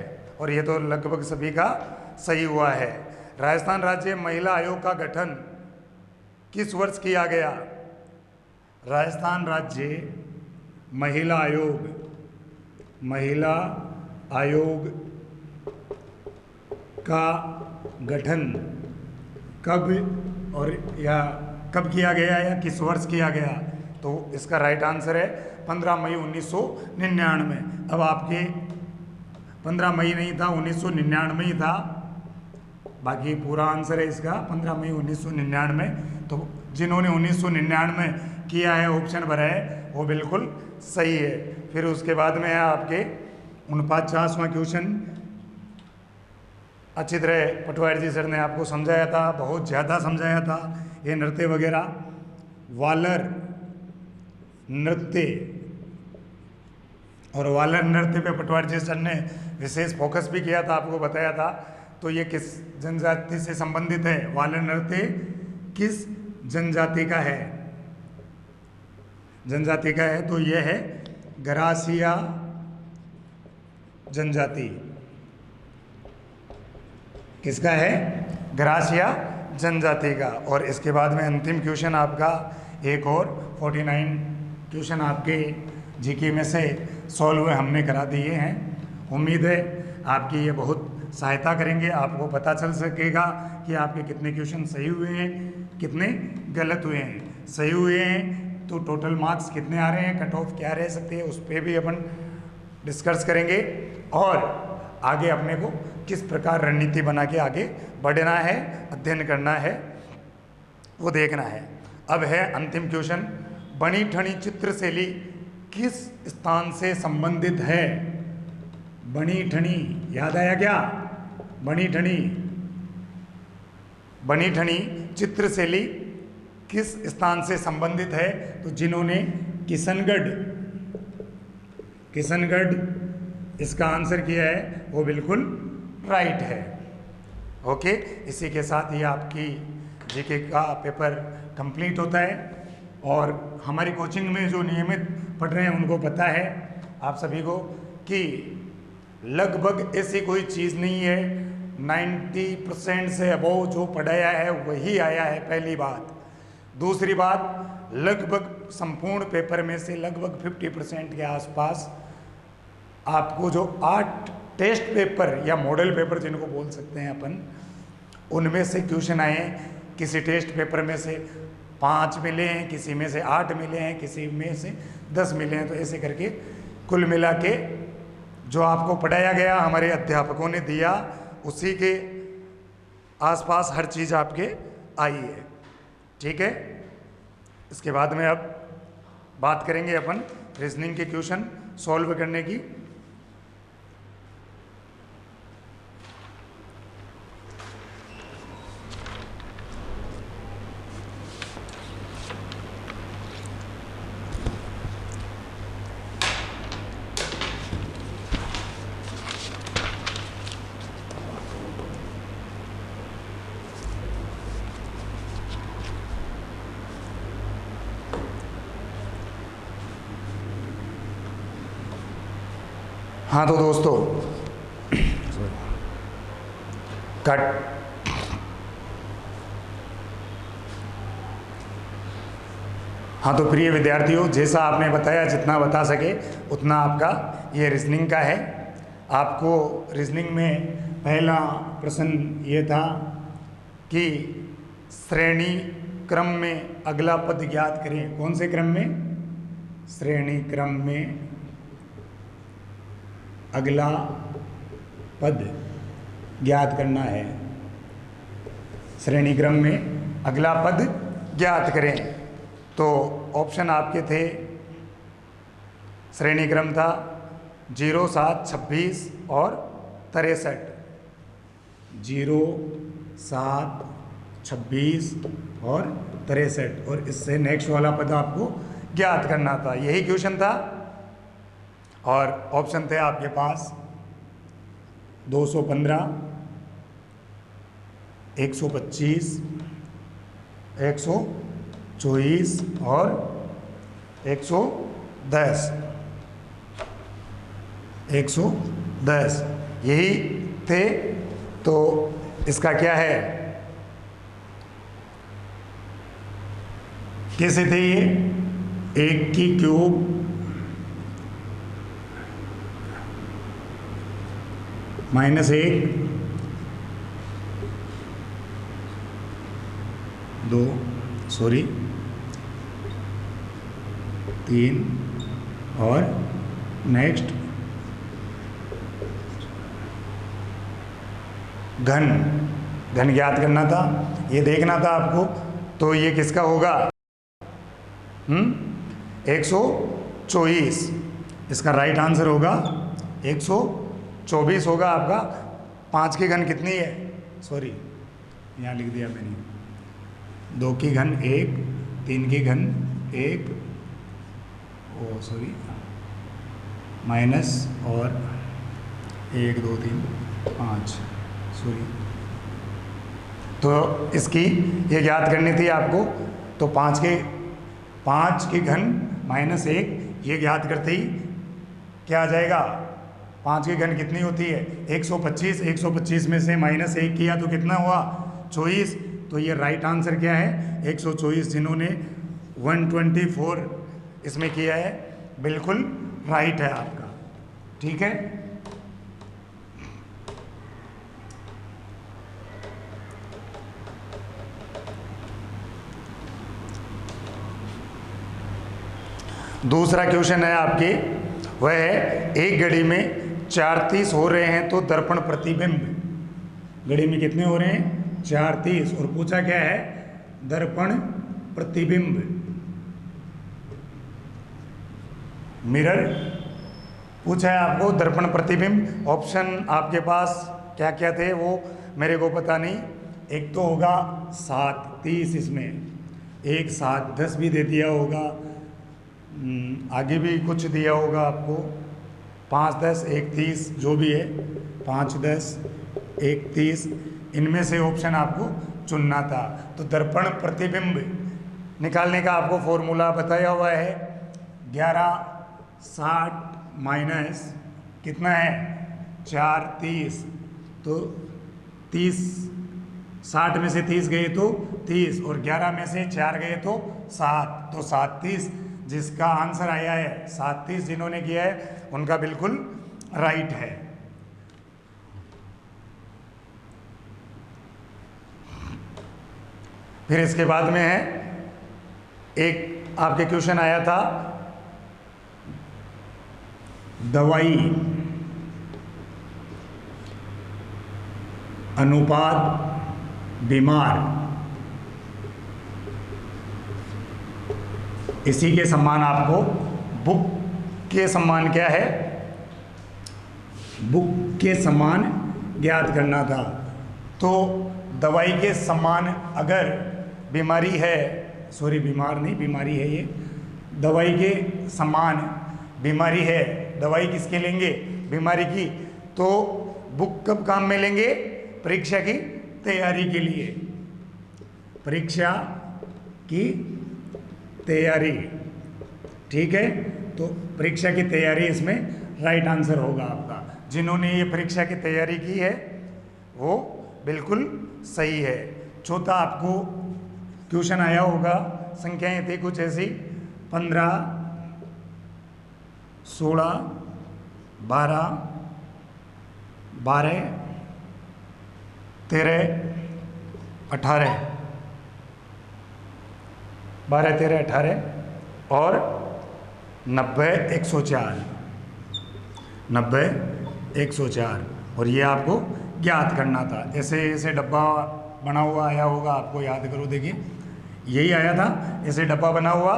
और ये तो लगभग सभी का सही हुआ है। राजस्थान राज्य महिला आयोग का गठन किस वर्ष किया गया? राजस्थान राज्य महिला आयोग का गठन कब और या कब किया गया या किस वर्ष किया गया? तो इसका राइट आंसर है 15 मई 1999। अब आपके 15 मई नहीं था, 1999 ही था, बाकी पूरा आंसर है इसका 15 मई 1999। तो जिन्होंने 1999 किया है, ऑप्शन भरा है, वो बिल्कुल सही है। फिर उसके बाद में है आपके 49वां क्वेश्चन। अच्छी तरह पटवारी जी सर ने आपको समझाया था, बहुत ज़्यादा समझाया था। ये नृत्य वगैरह, वालर नृत्य, और वालर नृत्य पे पटवारी जी सर ने विशेष फोकस भी किया था, आपको बताया था। तो ये किस जनजाति से संबंधित है? वालर नृत्य किस जनजाति का है? जनजाति का है तो यह है गरासिया जनजाति। किसका है? गरासिया जनजाति का। और इसके बाद में अंतिम क्वेश्चन आपका एक और 49 क्वेश्चन आपके जीके में से सॉल्व हमने करा दिए हैं। उम्मीद है आपकी ये बहुत सहायता करेंगे, आपको पता चल सकेगा कि आपके कितने क्वेश्चन सही हुए हैं, कितने गलत हुए हैं। सही हुए हैं तो टोटल मार्क्स कितने आ रहे हैं, कट ऑफ क्या रह सकते हैं, उस पर भी अपन डिस्कस करेंगे, और आगे अपने को किस प्रकार रणनीति बना के आगे बढ़ना है, अध्ययन करना है, वो देखना है। अब है अंतिम क्वेश्चन, बनी ठनी चित्रशैली किस स्थान से संबंधित है? बनी ठनी याद आया क्या? बनी ठनी चित्रशैली किस स्थान से संबंधित है? तो जिन्होंने किशनगढ़ इसका आंसर किया है वो बिल्कुल राइट है। ओके, इसी के साथ ही आपकी जीके का पेपर कंप्लीट होता है। और हमारी कोचिंग में जो नियमित पढ़ रहे हैं उनको पता है आप सभी को कि लगभग ऐसी कोई चीज़ नहीं है, 90% से अबोव जो पढ़ाया है वही आया है, पहली बात। दूसरी बात, लगभग संपूर्ण पेपर में से लगभग 50% के आसपास आपको जो 8 टेस्ट पेपर या मॉडल पेपर जिनको बोल सकते हैं अपन, उनमें से क्वेश्चन आए हैं। किसी टेस्ट पेपर में से 5 मिले हैं, किसी में से 8 मिले हैं, किसी में से 10 मिले हैं। तो ऐसे करके कुल मिला के जो आपको पढ़ाया गया, हमारे अध्यापकों ने दिया, उसी के आसपास हर चीज़ आपके आई है। ठीक है, इसके बाद में अब बात करेंगे अपन रीजनिंग के क्वेश्चन सॉल्व करने की। हाँ तो दोस्तों कट हाँ तो प्रिय विद्यार्थियों, जैसा आपने बताया, जितना बता सके उतना आपका ये रीजनिंग का है। आपको रीजनिंग में पहला प्रश्न ये था कि श्रेणी क्रम में अगला पद ज्ञात करें। कौन से क्रम में? श्रेणी क्रम में अगला पद ज्ञात करना है। श्रेणी क्रम में अगला पद ज्ञात करें। तो ऑप्शन आपके थे, श्रेणी क्रम था 0, 7, 26 और 63। 0, 7, 26 और 63, और इससे नेक्स्ट वाला पद आपको ज्ञात करना था। यही क्वेश्चन था। और ऑप्शन थे आपके पास 215, 125, 124 और 110, 110 यही थे। तो इसका क्या है, कैसे थे ये, 1 की क्यूब -1, 2 सॉरी 3 और नेक्स्ट घन ज्ञात करना था, ये देखना था आपको। तो ये किसका होगा, 124, इसका राइट आंसर होगा 124 होगा आपका। 5 की घन कितनी है, सॉरी यहाँ लिख दिया मैंने, 2 की घन 1, 3 की घन 1, ओ सॉरी माइनस और 1 2 3 5 सॉरी। तो इसकी ये ज्ञात करनी थी आपको। तो 5 की घन -1 ये ज्ञात करते ही क्या आ जाएगा, 5 की घन कितनी होती है 125, 125 में से -1 किया तो कितना हुआ 24। तो ये राइट आंसर क्या है 124। जिन्होंने 124 इसमें किया है बिल्कुल राइट है आपका, ठीक है। दूसरा क्वेश्चन है आपके, वह है एक घड़ी में 4 30 हो रहे हैं तो दर्पण प्रतिबिंब, घड़ी में कितने हो रहे हैं 4 30, और पूछा क्या है दर्पण प्रतिबिंब, मिरर पूछा है आपको दर्पण प्रतिबिंब। ऑप्शन आपके पास क्या क्या थे वो मेरे को पता नहीं। एक तो होगा 7 30, इसमें 1 7 10 भी दे दिया होगा, आगे भी कुछ दिया होगा आपको 5 10 1 30 जो भी है 5 10 1 30, इनमें से ऑप्शन आपको चुनना था। तो दर्पण प्रतिबिंब निकालने का आपको फॉर्मूला बताया हुआ है 11 60 माइनस कितना है 4 30, तो 30 60 में से 30 गए तो 30 और 11 में से 4 गए तो 7, तो 7 30 जिसका आंसर आया है 7 30 जिन्होंने किया है उनका बिल्कुल राइट है। फिर इसके बाद में है एक आपके क्वेश्चन आया था दवाई अनुपात बीमार, इसी के समान आपको बुक के समान क्या है, बुक के समान ज्ञात करना था। तो दवाई के समान अगर बीमारी है, सॉरी बीमार नहीं बीमारी है ये, दवाई के समान बीमारी है, दवाई किसके लेंगे बीमारी की, तो बुक कब काम में लेंगे परीक्षा की तैयारी के लिए, परीक्षा की तैयारी, ठीक है। तो परीक्षा की तैयारी इसमें राइट आंसर होगा आपका। जिन्होंने ये परीक्षा की तैयारी की है वो बिल्कुल सही है। चौथा आपको क्वेश्चन आया होगा, संख्याएं थी कुछ ऐसी 15 16 12 12 13 18, 12 13 18 और 90 104, 90 104, और ये आपको ज्ञात करना था। ऐसे ऐसे डब्बा बना हुआ आया होगा, आपको याद करो, देखिए यही आया था, ऐसे डब्बा बना हुआ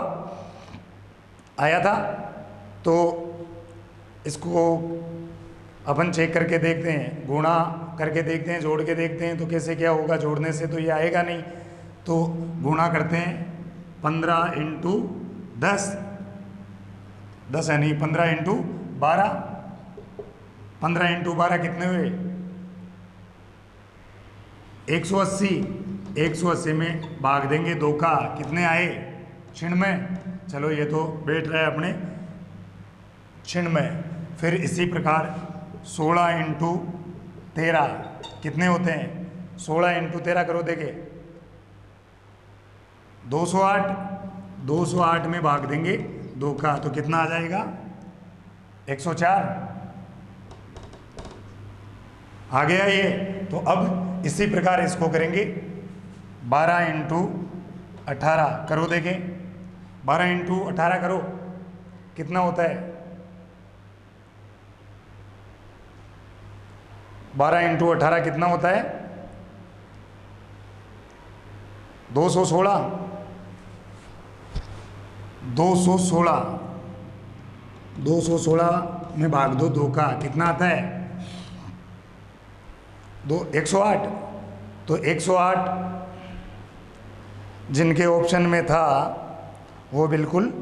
आया था। तो इसको अपन चेक करके देखते हैं, गुणा करके देखते हैं, जोड़ के देखते हैं तो कैसे क्या होगा, जोड़ने से तो ये आएगा नहीं। तो गुणा करते हैं 15 इंटू 10, 10 है नहीं 15 इंटू 12, 15 इंटू 12 कितने हुए 180, 180 में भाग देंगे 2 का, कितने आए? 96। चलो ये तो बैठ रहा है अपने 96। फिर इसी प्रकार 16 इंटू 13 कितने होते हैं? 16 इंटू 13 करो, देखे 208, 208 में भाग देंगे 2 का, तो कितना आ जाएगा? 104। आ गया ये। तो अब इसी प्रकार इसको करेंगे 12 इंटू 18 करो, देखें 12 इंटू 18 करो, कितना होता है? 12 इंटू 18 कितना होता है? 216। 216, 216 में भाग दो 2 का, कितना आता है? 108। तो 108 जिनके ऑप्शन में था वो बिल्कुल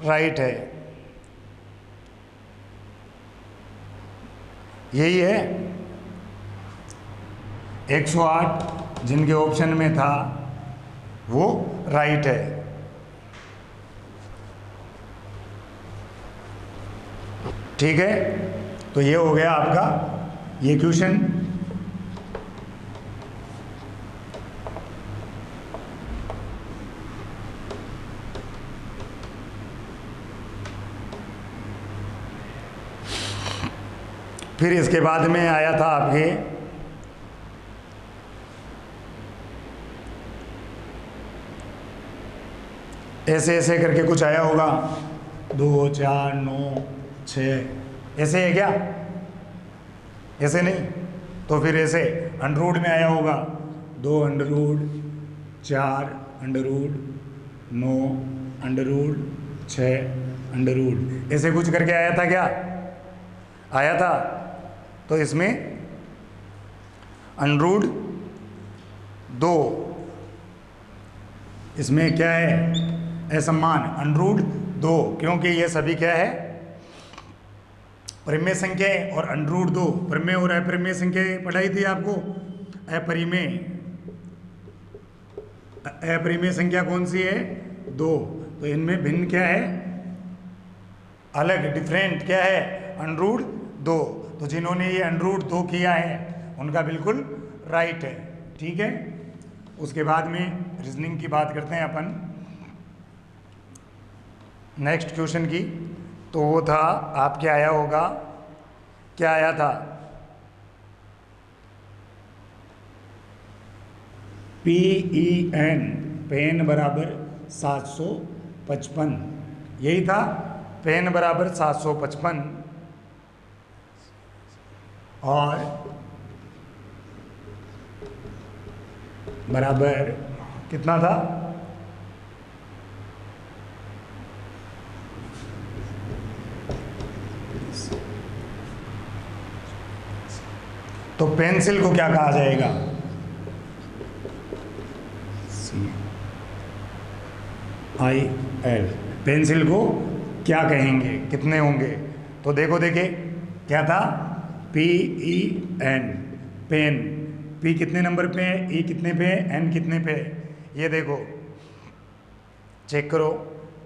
राइट है, यही है। 108 जिनके ऑप्शन में था वो राइट है। ठीक है, तो ये हो गया आपका ये क्वेश्चन। फिर इसके बाद में आया था आपके ऐसे ऐसे करके कुछ आया होगा, 2 4 9 6, ऐसे है क्या? ऐसे नहीं, तो फिर ऐसे अंडरवुड में आया होगा, 2 अंडरवुड 4 अंडरवुड 9 अंडरवुड 6 अंडरवुड, ऐसे कुछ करके आया था क्या? आया था। तो इसमें अंडरवुड 2, इसमें क्या है? असमान अंडरवुड 2, क्योंकि ये सभी क्या है? परिमेय संख्याएं। और अंडरवुड 2 परिमेय और अपरिमेय संख्याएं पढ़ाई थी आपको। अपरिमेय, अपरिमेय संख्या कौन सी है? 2। तो इनमें भिन्न क्या है? अलग, डिफरेंट क्या है? अंडरवुड 2। तो जिन्होंने ये अंडरवुड 2 किया है उनका बिल्कुल राइट है। ठीक है, उसके बाद में रीजनिंग की बात करते हैं अपन नेक्स्ट क्वेश्चन की। तो वो था आपके आया होगा, क्या आया था? PEN, पेन बराबर 755, यही था, पेन बराबर 755। और बराबर कितना था? तो पेंसिल को क्या कहा जाएगा? CIL, पेंसिल को क्या कहेंगे? कितने होंगे? तो देखो, देखे क्या था? PEN, pen. P कितने नंबर पे है? E कितने पे है? N कितने पे है? ये देखो, चेक करो,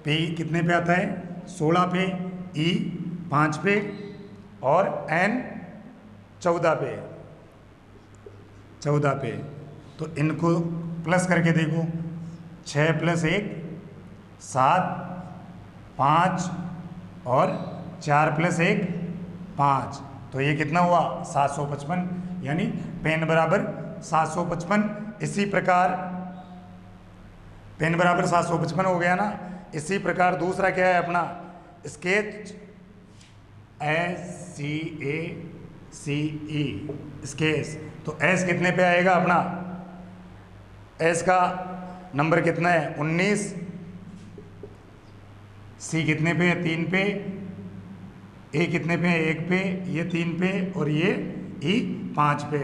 P कितने पे आता है? 16 पे, E 5 पे और N 14 पे, 14 पे। तो इनको प्लस करके देखो, 6 + 1 7, 5 और 4 + 1 5, तो ये कितना हुआ? 755, यानी पेन बराबर 755। इसी प्रकार पेन बराबर 755 हो गया ना। इसी प्रकार दूसरा क्या है अपना? Sketch, SCACE, sketch. तो S कितने पे आएगा अपना? S का नंबर कितना है? 19। C कितने पे है? 3 पे। A कितने पे है? 1 पे। ये 3 पे और ये E 5 पे।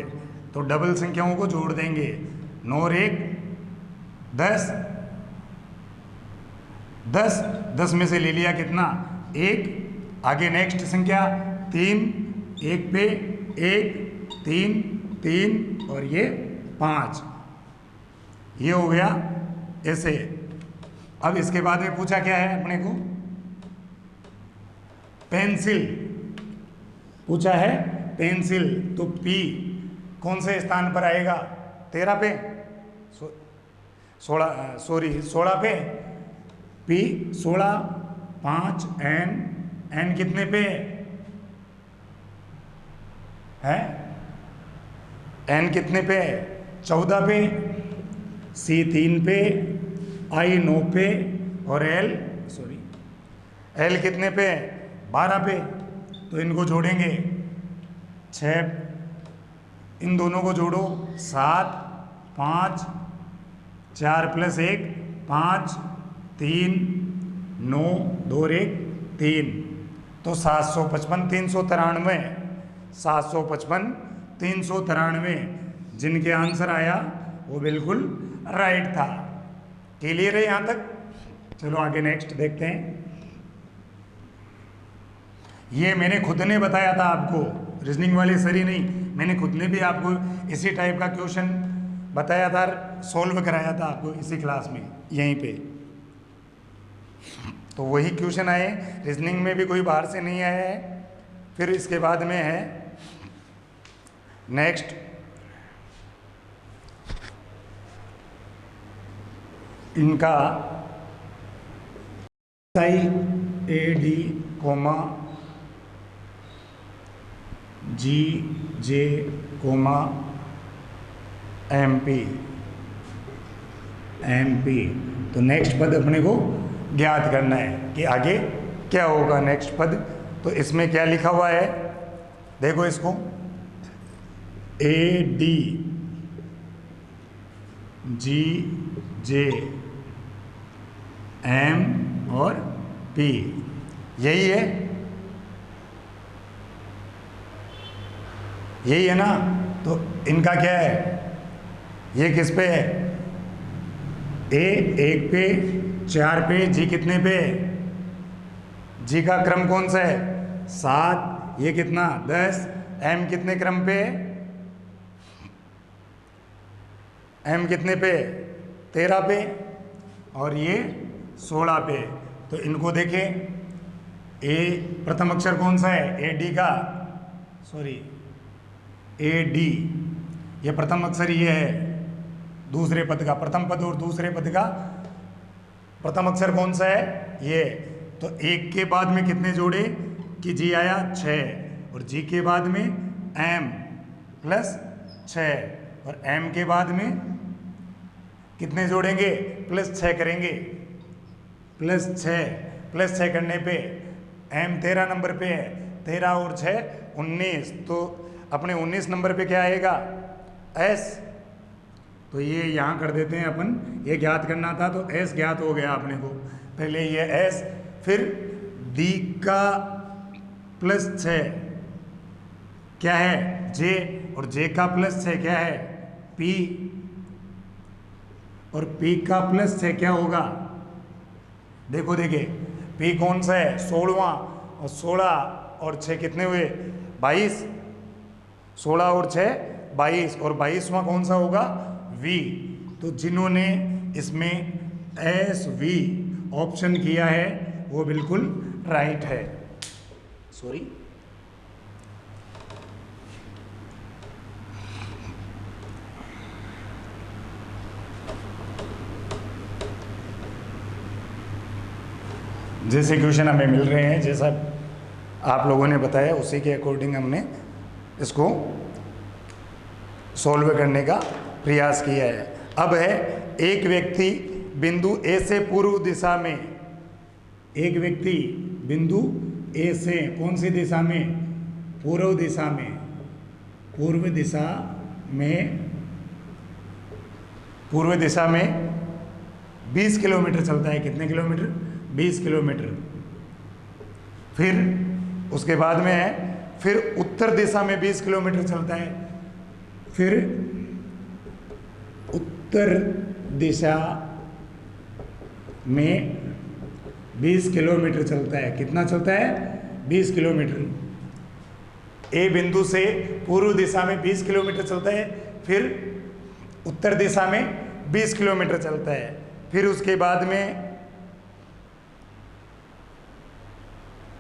तो डबल संख्याओं को जोड़ देंगे, 9 और 1 10, 10, 10 में से ले लिया कितना? 1। आगे नेक्स्ट संख्या 3, 1 पे 1 3 3 और ये 5, ये हो गया ऐसे। अब इसके बाद में पूछा क्या है अपने को, पेंसिल पूछा है, पेंसिल। तो P कौन से स्थान पर आएगा, 13 पे, 16 पे, P 16, 5 N कितने पे है, N कितने पे, 14 पे, C 3 पे, I 9 पे, और L कितने पे, 12 पे। तो इनको जोड़ेंगे, 6, इन दोनों को जोड़ो, 7, 5, 4 + 1, 5, 3, 9, 2 और 1, 3। तो 755, 393, 755, 393 जिनके आंसर आया वो बिल्कुल राइट था। क्लियर है यहाँ तक? चलो आगे नेक्स्ट देखते हैं। ये मैंने खुद ने बताया था आपको, रीजनिंग वाले सर ही नहीं, मैंने खुद ने भी आपको इसी टाइप का क्वेश्चन बताया था, सॉल्व कराया था आपको इसी क्लास में यहीं पे। तो वही क्वेश्चन आए, रीजनिंग में भी कोई बाहर से नहीं आया है। फिर इसके बाद में है नेक्स्ट, इनका AD, GJ, MP। तो नेक्स्ट पद अपने को ज्ञात करना है कि आगे क्या होगा नेक्स्ट पद। तो इसमें क्या लिखा हुआ है देखो इसको, AD, GJ, M और P, यही है, यही है ना। तो इनका क्या है, ये किस पे है, A 1 पे, 4 पे, G कितने पे, G का क्रम कौन सा है, 7, ये कितना 10, M कितने क्रम पे, M कितने पे, 13 पे, और ये 16 पे। तो इनको देखें, A प्रथम अक्षर कौन सा है, AD का, AD, ये प्रथम अक्षर ये है दूसरे पद का, प्रथम पद और दूसरे पद का प्रथम अक्षर कौन सा है, ये। तो 1 के बाद में कितने जोड़े कि G आया 6, और G के बाद में M + 6, और M के बाद में कितने जोड़ेंगे, +6 करेंगे, +6 करने पे M 13 नंबर पे है, 13 और 6 19, तो अपने 19 नंबर पे क्या आएगा, S। तो ये यहाँ कर देते हैं अपन, ये ज्ञात करना था तो S ज्ञात हो गया अपने को। पहले ये S, फिर D का +6 क्या है, J, और J का +6 क्या है, P, और P का +6 क्या होगा, देखो P कौन सा है, 16वां, और 16 और 6 कितने हुए, 22, 16 और 6 22, और 22वां कौन सा होगा, V। तो जिन्होंने इसमें SV ऑप्शन किया है वो बिल्कुल राइट है। जैसे क्वेश्चन हमें मिल रहे हैं, जैसा आप लोगों ने बताया उसी के अकॉर्डिंग हमने इसको सॉल्व करने का प्रयास किया है। अब है, एक व्यक्ति बिंदु A से पूर्व दिशा में, एक व्यक्ति बिंदु A से कौन सी दिशा में, पूर्व दिशा में, पूर्व दिशा में 20 किलोमीटर चलता है। कितने किलोमीटर, 20 किलोमीटर। फिर उसके बाद में है, फिर उत्तर दिशा में 20 किलोमीटर चलता है, फिर उत्तर दिशा में 20 किलोमीटर चलता है। कितना चलता है, 20 किलोमीटर। ए बिंदु से पूर्व दिशा में 20 किलोमीटर चलता है, फिर उत्तर दिशा में 20 किलोमीटर चलता है। फिर उसके बाद में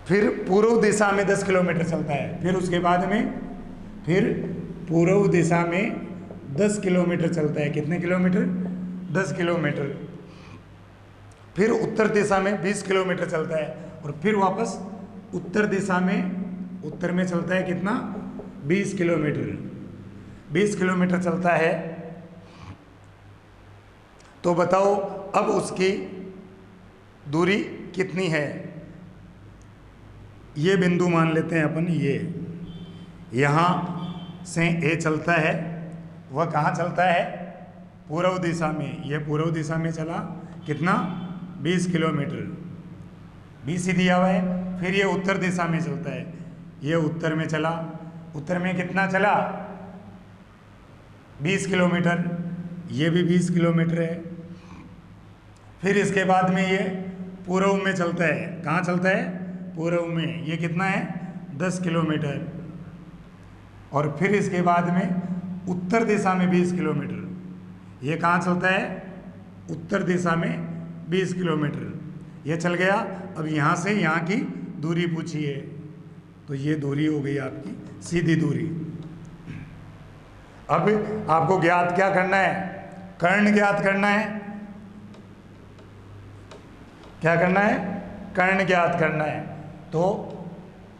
फिर पूर्व दिशा में 10 किलोमीटर चलता है। फिर उसके बाद में फिर पूर्व दिशा में 10 किलोमीटर चलता है। कितने किलोमीटर? 10 किलोमीटर। फिर उत्तर दिशा में 20 किलोमीटर चलता है और फिर वापस उत्तर दिशा में, उत्तर में चलता है कितना? 20 किलोमीटर। 20 किलोमीटर चलता है। तो बताओ अब उसकी दूरी कितनी है? ये बिंदु मान लेते हैं अपन, ये यहाँ से ए चलता है, वह कहाँ चलता है? पूर्व दिशा में। ये पूर्व दिशा में चला कितना? 20 किलोमीटर। 20 ही दिया हुआ है। फिर ये उत्तर दिशा में चलता है, ये उत्तर में चला। उत्तर में कितना चला? 20 किलोमीटर। ये भी 20 किलोमीटर है। फिर इसके बाद में ये पूर्व में चलता है। कहाँ चलता है? पूर्व में। ये कितना है? 10 किलोमीटर। और फिर इसके बाद में उत्तर दिशा में 20 किलोमीटर। ये कहाँ चलता है? उत्तर दिशा में 20 किलोमीटर। ये चल गया। अब यहाँ से यहाँ की दूरी पूछिए। तो ये दूरी हो गई आपकी सीधी दूरी। अब आपको ज्ञात क्या करना है? कर्ण ज्ञात करना है। क्या करना है? कर्ण ज्ञात करना है। तो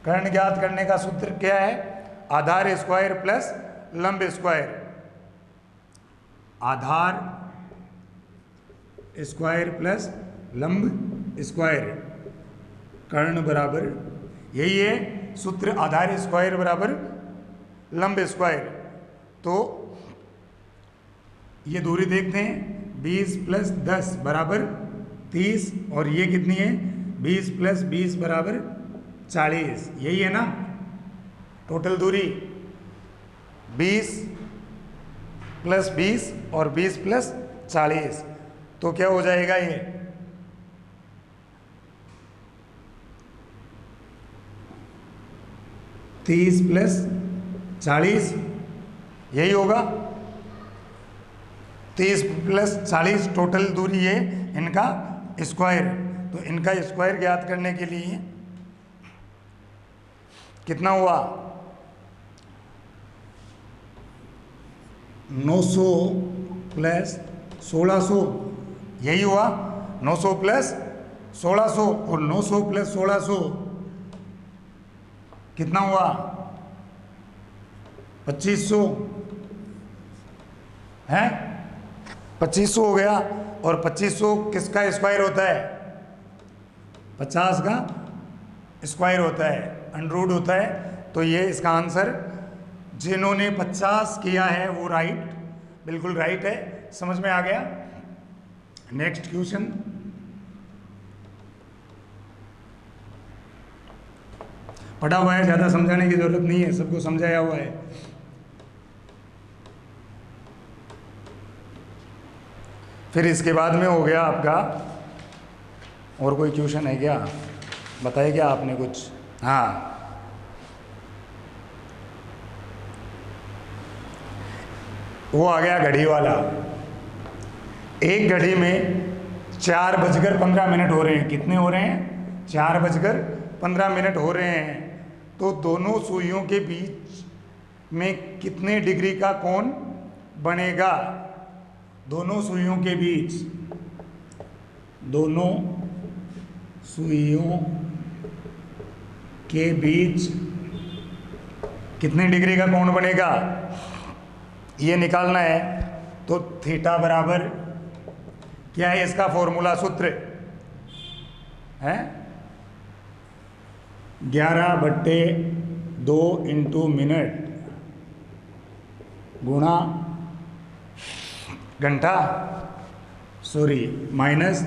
कर्ण ज्ञात करने का सूत्र क्या है? आधार स्क्वायर प्लस लंब स्क्वायर। आधार स्क्वायर प्लस लंब स्क्वायर कर्ण बराबर, यही है सूत्र, आधार स्क्वायर बराबर लंब स्क्वायर। तो ये दूरी देखते हैं, 20 प्लस 10 बराबर 30 और ये कितनी है? 20 प्लस 20 बराबर 40। यही है ना टोटल दूरी? 20 प्लस 20 और 20 प्लस 40। तो क्या हो जाएगा ये? तीस प्लस 40 यही होगा। 30 प्लस 40 टोटल दूरी है इनका स्क्वायर। तो इनका स्क्वायर ज्ञात करने के लिए कितना हुआ? 900 प्लस 1600 यही हुआ। 900 प्लस 1600 और 900 प्लस 1600 कितना हुआ? 2500 है। 2500 हो गया। और 2500 किसका स्क्वायर होता है? 50 का स्क्वायर होता है, अंडररूट होता है। तो ये इसका आंसर, जिन्होंने 50 किया है वो राइट, बिल्कुल राइट है। समझ में आ गया? Next question. पढ़ा हुआ है, ज़्यादा समझाने की जरूरत नहीं है, सबको समझाया हुआ है। फिर इसके बाद में हो गया आपका, और कोई क्वेश्चन है क्या? बताइए क्या आपने कुछ? हाँ, वो आ गया घड़ी वाला। एक घड़ी में 4:15 हो रहे हैं। कितने हो रहे हैं? 4:15 हो रहे हैं। तो दोनों सुइयों के बीच में कितने डिग्री का कोण बनेगा? दोनों सुइयों के बीच, दोनों सुइयों के बीच कितने डिग्री का कोण बनेगा ये निकालना है। तो थीटा बराबर क्या है? इसका फॉर्मूला सूत्र है 11/2 इंटू मिनट गुणा घंटा, सॉरी माइनस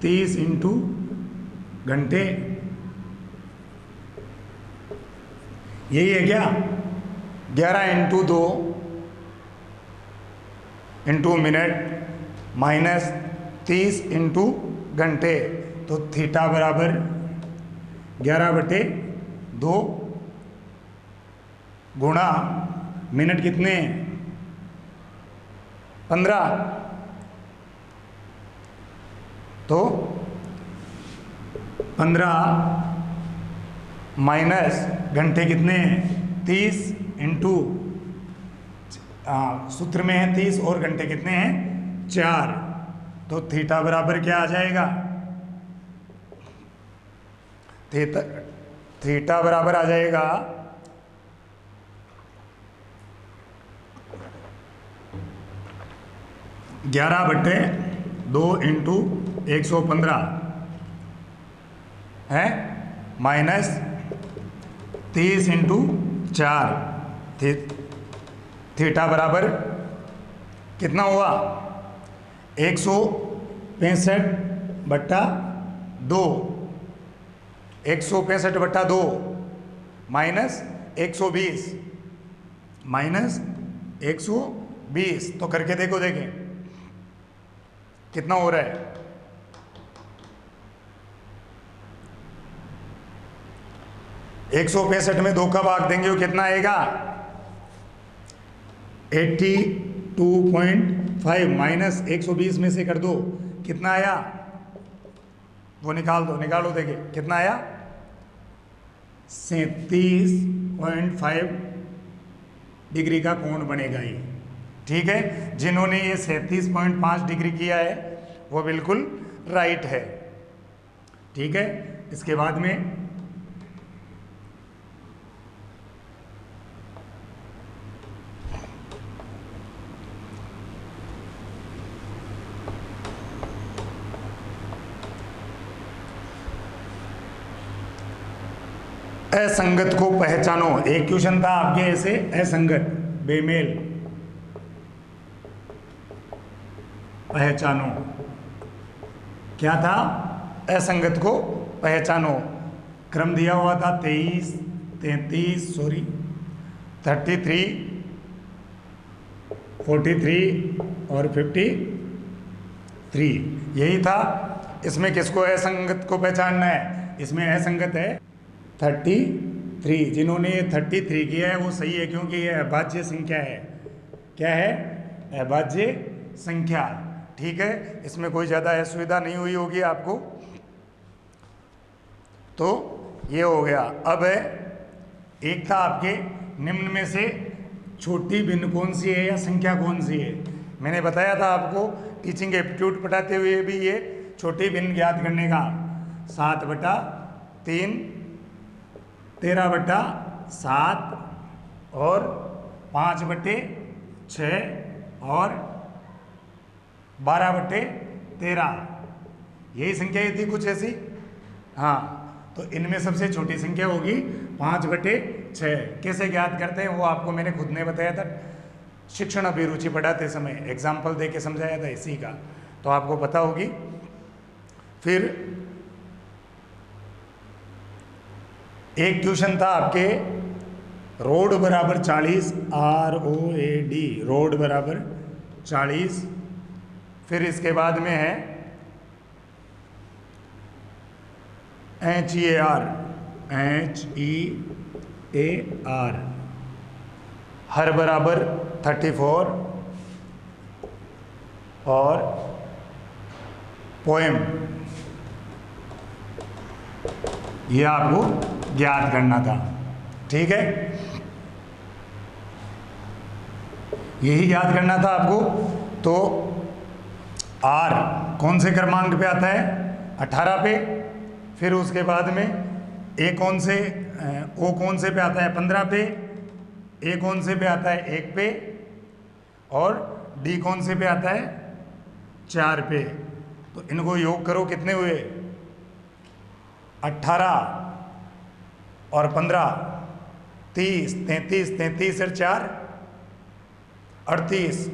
30 इंटू घंटे। यही है क्या? 11 into 2 into minute minus 30 into घंटे। तो थीटा बराबर 11/2 गुणा मिनट कितने? 15, तो 15 माइनस घंटे कितने हैं 30 इंटू, सूत्र में है 30 और घंटे कितने हैं 4, तो थीटा बराबर क्या आ जाएगा, थीटा बराबर आ जाएगा 11/2 इंटू 115 है माइनस 30 इंटू 4, थीटा बराबर कितना हुआ 165/2, 165/2 माइनस 120, तो करके देखो, देखें कितना हो रहा है, 165 में 2 का भाग देंगे वो कितना आएगा 82.5 माइनस 120 में से कर दो कितना आया, वो निकाल दो, निकालो, देखिए कितना आया 37.5 डिग्री का कोण बनेगा ये। ठीक है, जिन्होंने ये 37.5 डिग्री किया है वो बिल्कुल राइट है। ठीक है, इसके बाद में असंगत को पहचानो। एक क्वेश्चन था आपके ऐसे, असंगत बेमेल पहचानो, क्या था असंगत को पहचानो, क्रम दिया हुआ था 33 33 43 और 53 यही था। इसमें किसको असंगत को पहचानना है, इसमें असंगत है 33, जिन्होंने ये 33 किया है वो सही है क्योंकि ये अभाज्य संख्या है। क्या है, अभाज्य संख्या। ठीक है, इसमें कोई ज़्यादा असुविधा नहीं हुई होगी आपको। तो ये हो गया। अब है एक था आपके निम्न में से छोटी भिन्न कौन सी है या संख्या कौन सी है। मैंने बताया था आपको टीचिंग एप्टीट्यूड पढ़ाते हुए भी ये छोटी भिन्न ज्ञात करने का 7/3 13/7 और 5/6 और 12/13 यही संख्या थी कुछ ऐसी। हाँ, तो इनमें सबसे छोटी संख्या होगी 5/6। कैसे ज्ञात करते हैं वो आपको मैंने खुद ने बताया था शिक्षण अभिरुचि पढ़ाते समय, एग्जाम्पल दे के समझाया था इसी का, तो आपको पता होगी। फिर एक क्वेश्चन था आपके रोड बराबर 40 ROAD, रोड बराबर 40। फिर इसके बाद में है HEAR, हर बराबर 34 और पोएम, ये आपको ज्ञात करना था। ठीक है, यही ज्ञात करना था आपको। तो R कौन से क्रमांक पे आता है 18 पे, फिर उसके बाद में O कौन से पे आता है 15 पे, A कौन से पे आता है 1 पे और D कौन से पे आता है 4 पे। तो इनको योग करो, कितने हुए 18 और 15 30, 33 और 4 38।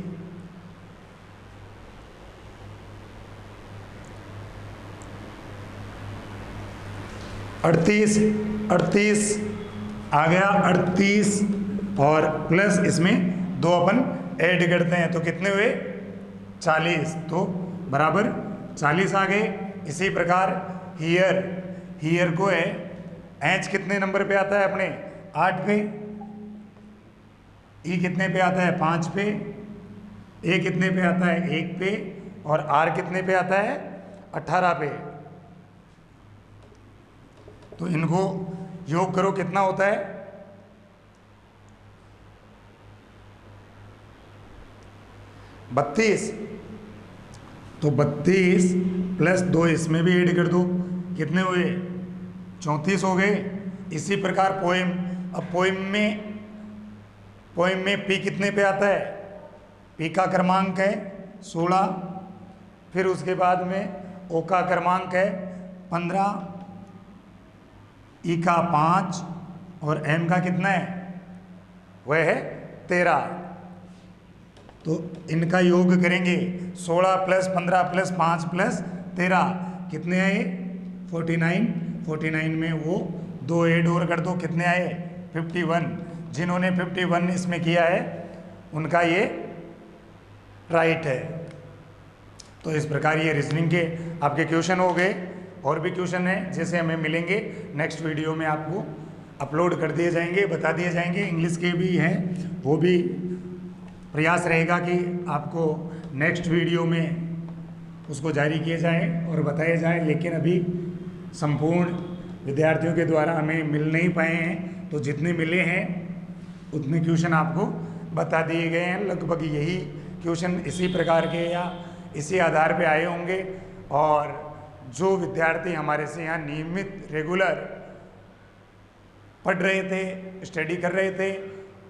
अड़तीस आ गया 38 और प्लस इसमें 2 अपन ऐड करते हैं तो कितने हुए 40, तो बराबर 40 आ गए। इसी प्रकार हियर को है एच कितने नंबर पे आता है अपने 8 पे, ई कितने पे आता है 5 पे, ए कितने पे आता है? 1 पे। और आर कितने पे आता है? 18 पे। तो इनको योग करो, कितना होता है? 32। तो 32 प्लस 2 इसमें भी ऐड कर दो, कितने हुए? 34 हो गए। इसी प्रकार पोएम, अब पोएम में पी कितने पे आता है? पी का क्रमांक है 16, फिर उसके बाद में ओ का क्रमांक है 15, ई का 5 और एम का कितना है? वह है 13। तो इनका योग करेंगे, 16 प्लस 15 प्लस 5 प्लस 13 कितने आए? 49। 49 में वो 2 ऐड और कर दो, कितने आए? 51। जिन्होंने 51 इसमें किया है उनका ये राइट है। तो इस प्रकार ये रीजनिंग के आपके क्वेश्चन हो गए। और भी क्वेश्चन है जैसे हमें मिलेंगे नेक्स्ट वीडियो में, आपको अपलोड कर दिए जाएंगे, बता दिए जाएंगे। इंग्लिश के भी हैं, वो भी प्रयास रहेगा कि आपको नेक्स्ट वीडियो में उसको जारी किए जाएं और बताए जाएं। लेकिन अभी संपूर्ण विद्यार्थियों के द्वारा हमें मिल नहीं पाए हैं, तो जितने मिले हैं उतने क्वेश्चन आपको बता दिए गए हैं। लगभग यही क्वेश्चन इसी प्रकार के या इसी आधार पे आए होंगे। और जो विद्यार्थी हमारे से यहाँ नियमित रेगुलर पढ़ रहे थे, स्टडी कर रहे थे,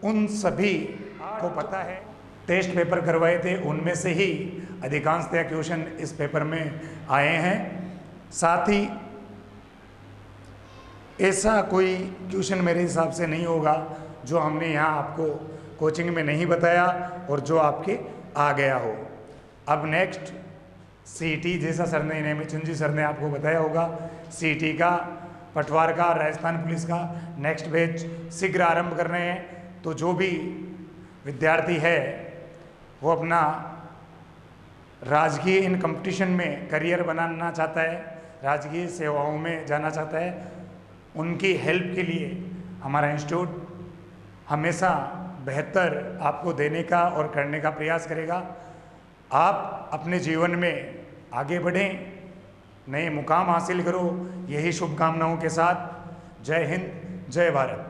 उन सभी को पता है, टेस्ट पेपर करवाए थे उनमें से ही अधिकांशतः क्वेश्चन इस पेपर में आए हैं। साथ ही ऐसा कोई क्वेश्चन मेरे हिसाब से नहीं होगा जो हमने यहाँ आपको कोचिंग में नहीं बताया और जो आपके आ गया हो। अब नेक्स्ट सीईटी, जैसा सर ने नेमीचंद जी सर ने आपको बताया होगा, सीईटी का, पटवार का, राजस्थान पुलिस का नेक्स्ट बैच शीघ्र आरंभ कर रहे हैं। तो जो भी विद्यार्थी है वो अपना राजकीय इन कंपटीशन में करियर बनाना चाहता है, राजकीय सेवाओं में जाना चाहता है, उनकी हेल्प के लिए हमारा इंस्टीट्यूट हमेशा बेहतर आपको देने का और करने का प्रयास करेगा। आप अपने जीवन में आगे बढ़ें, नए मुकाम हासिल करो, यही शुभकामनाओं के साथ जय हिंद, जय भारत।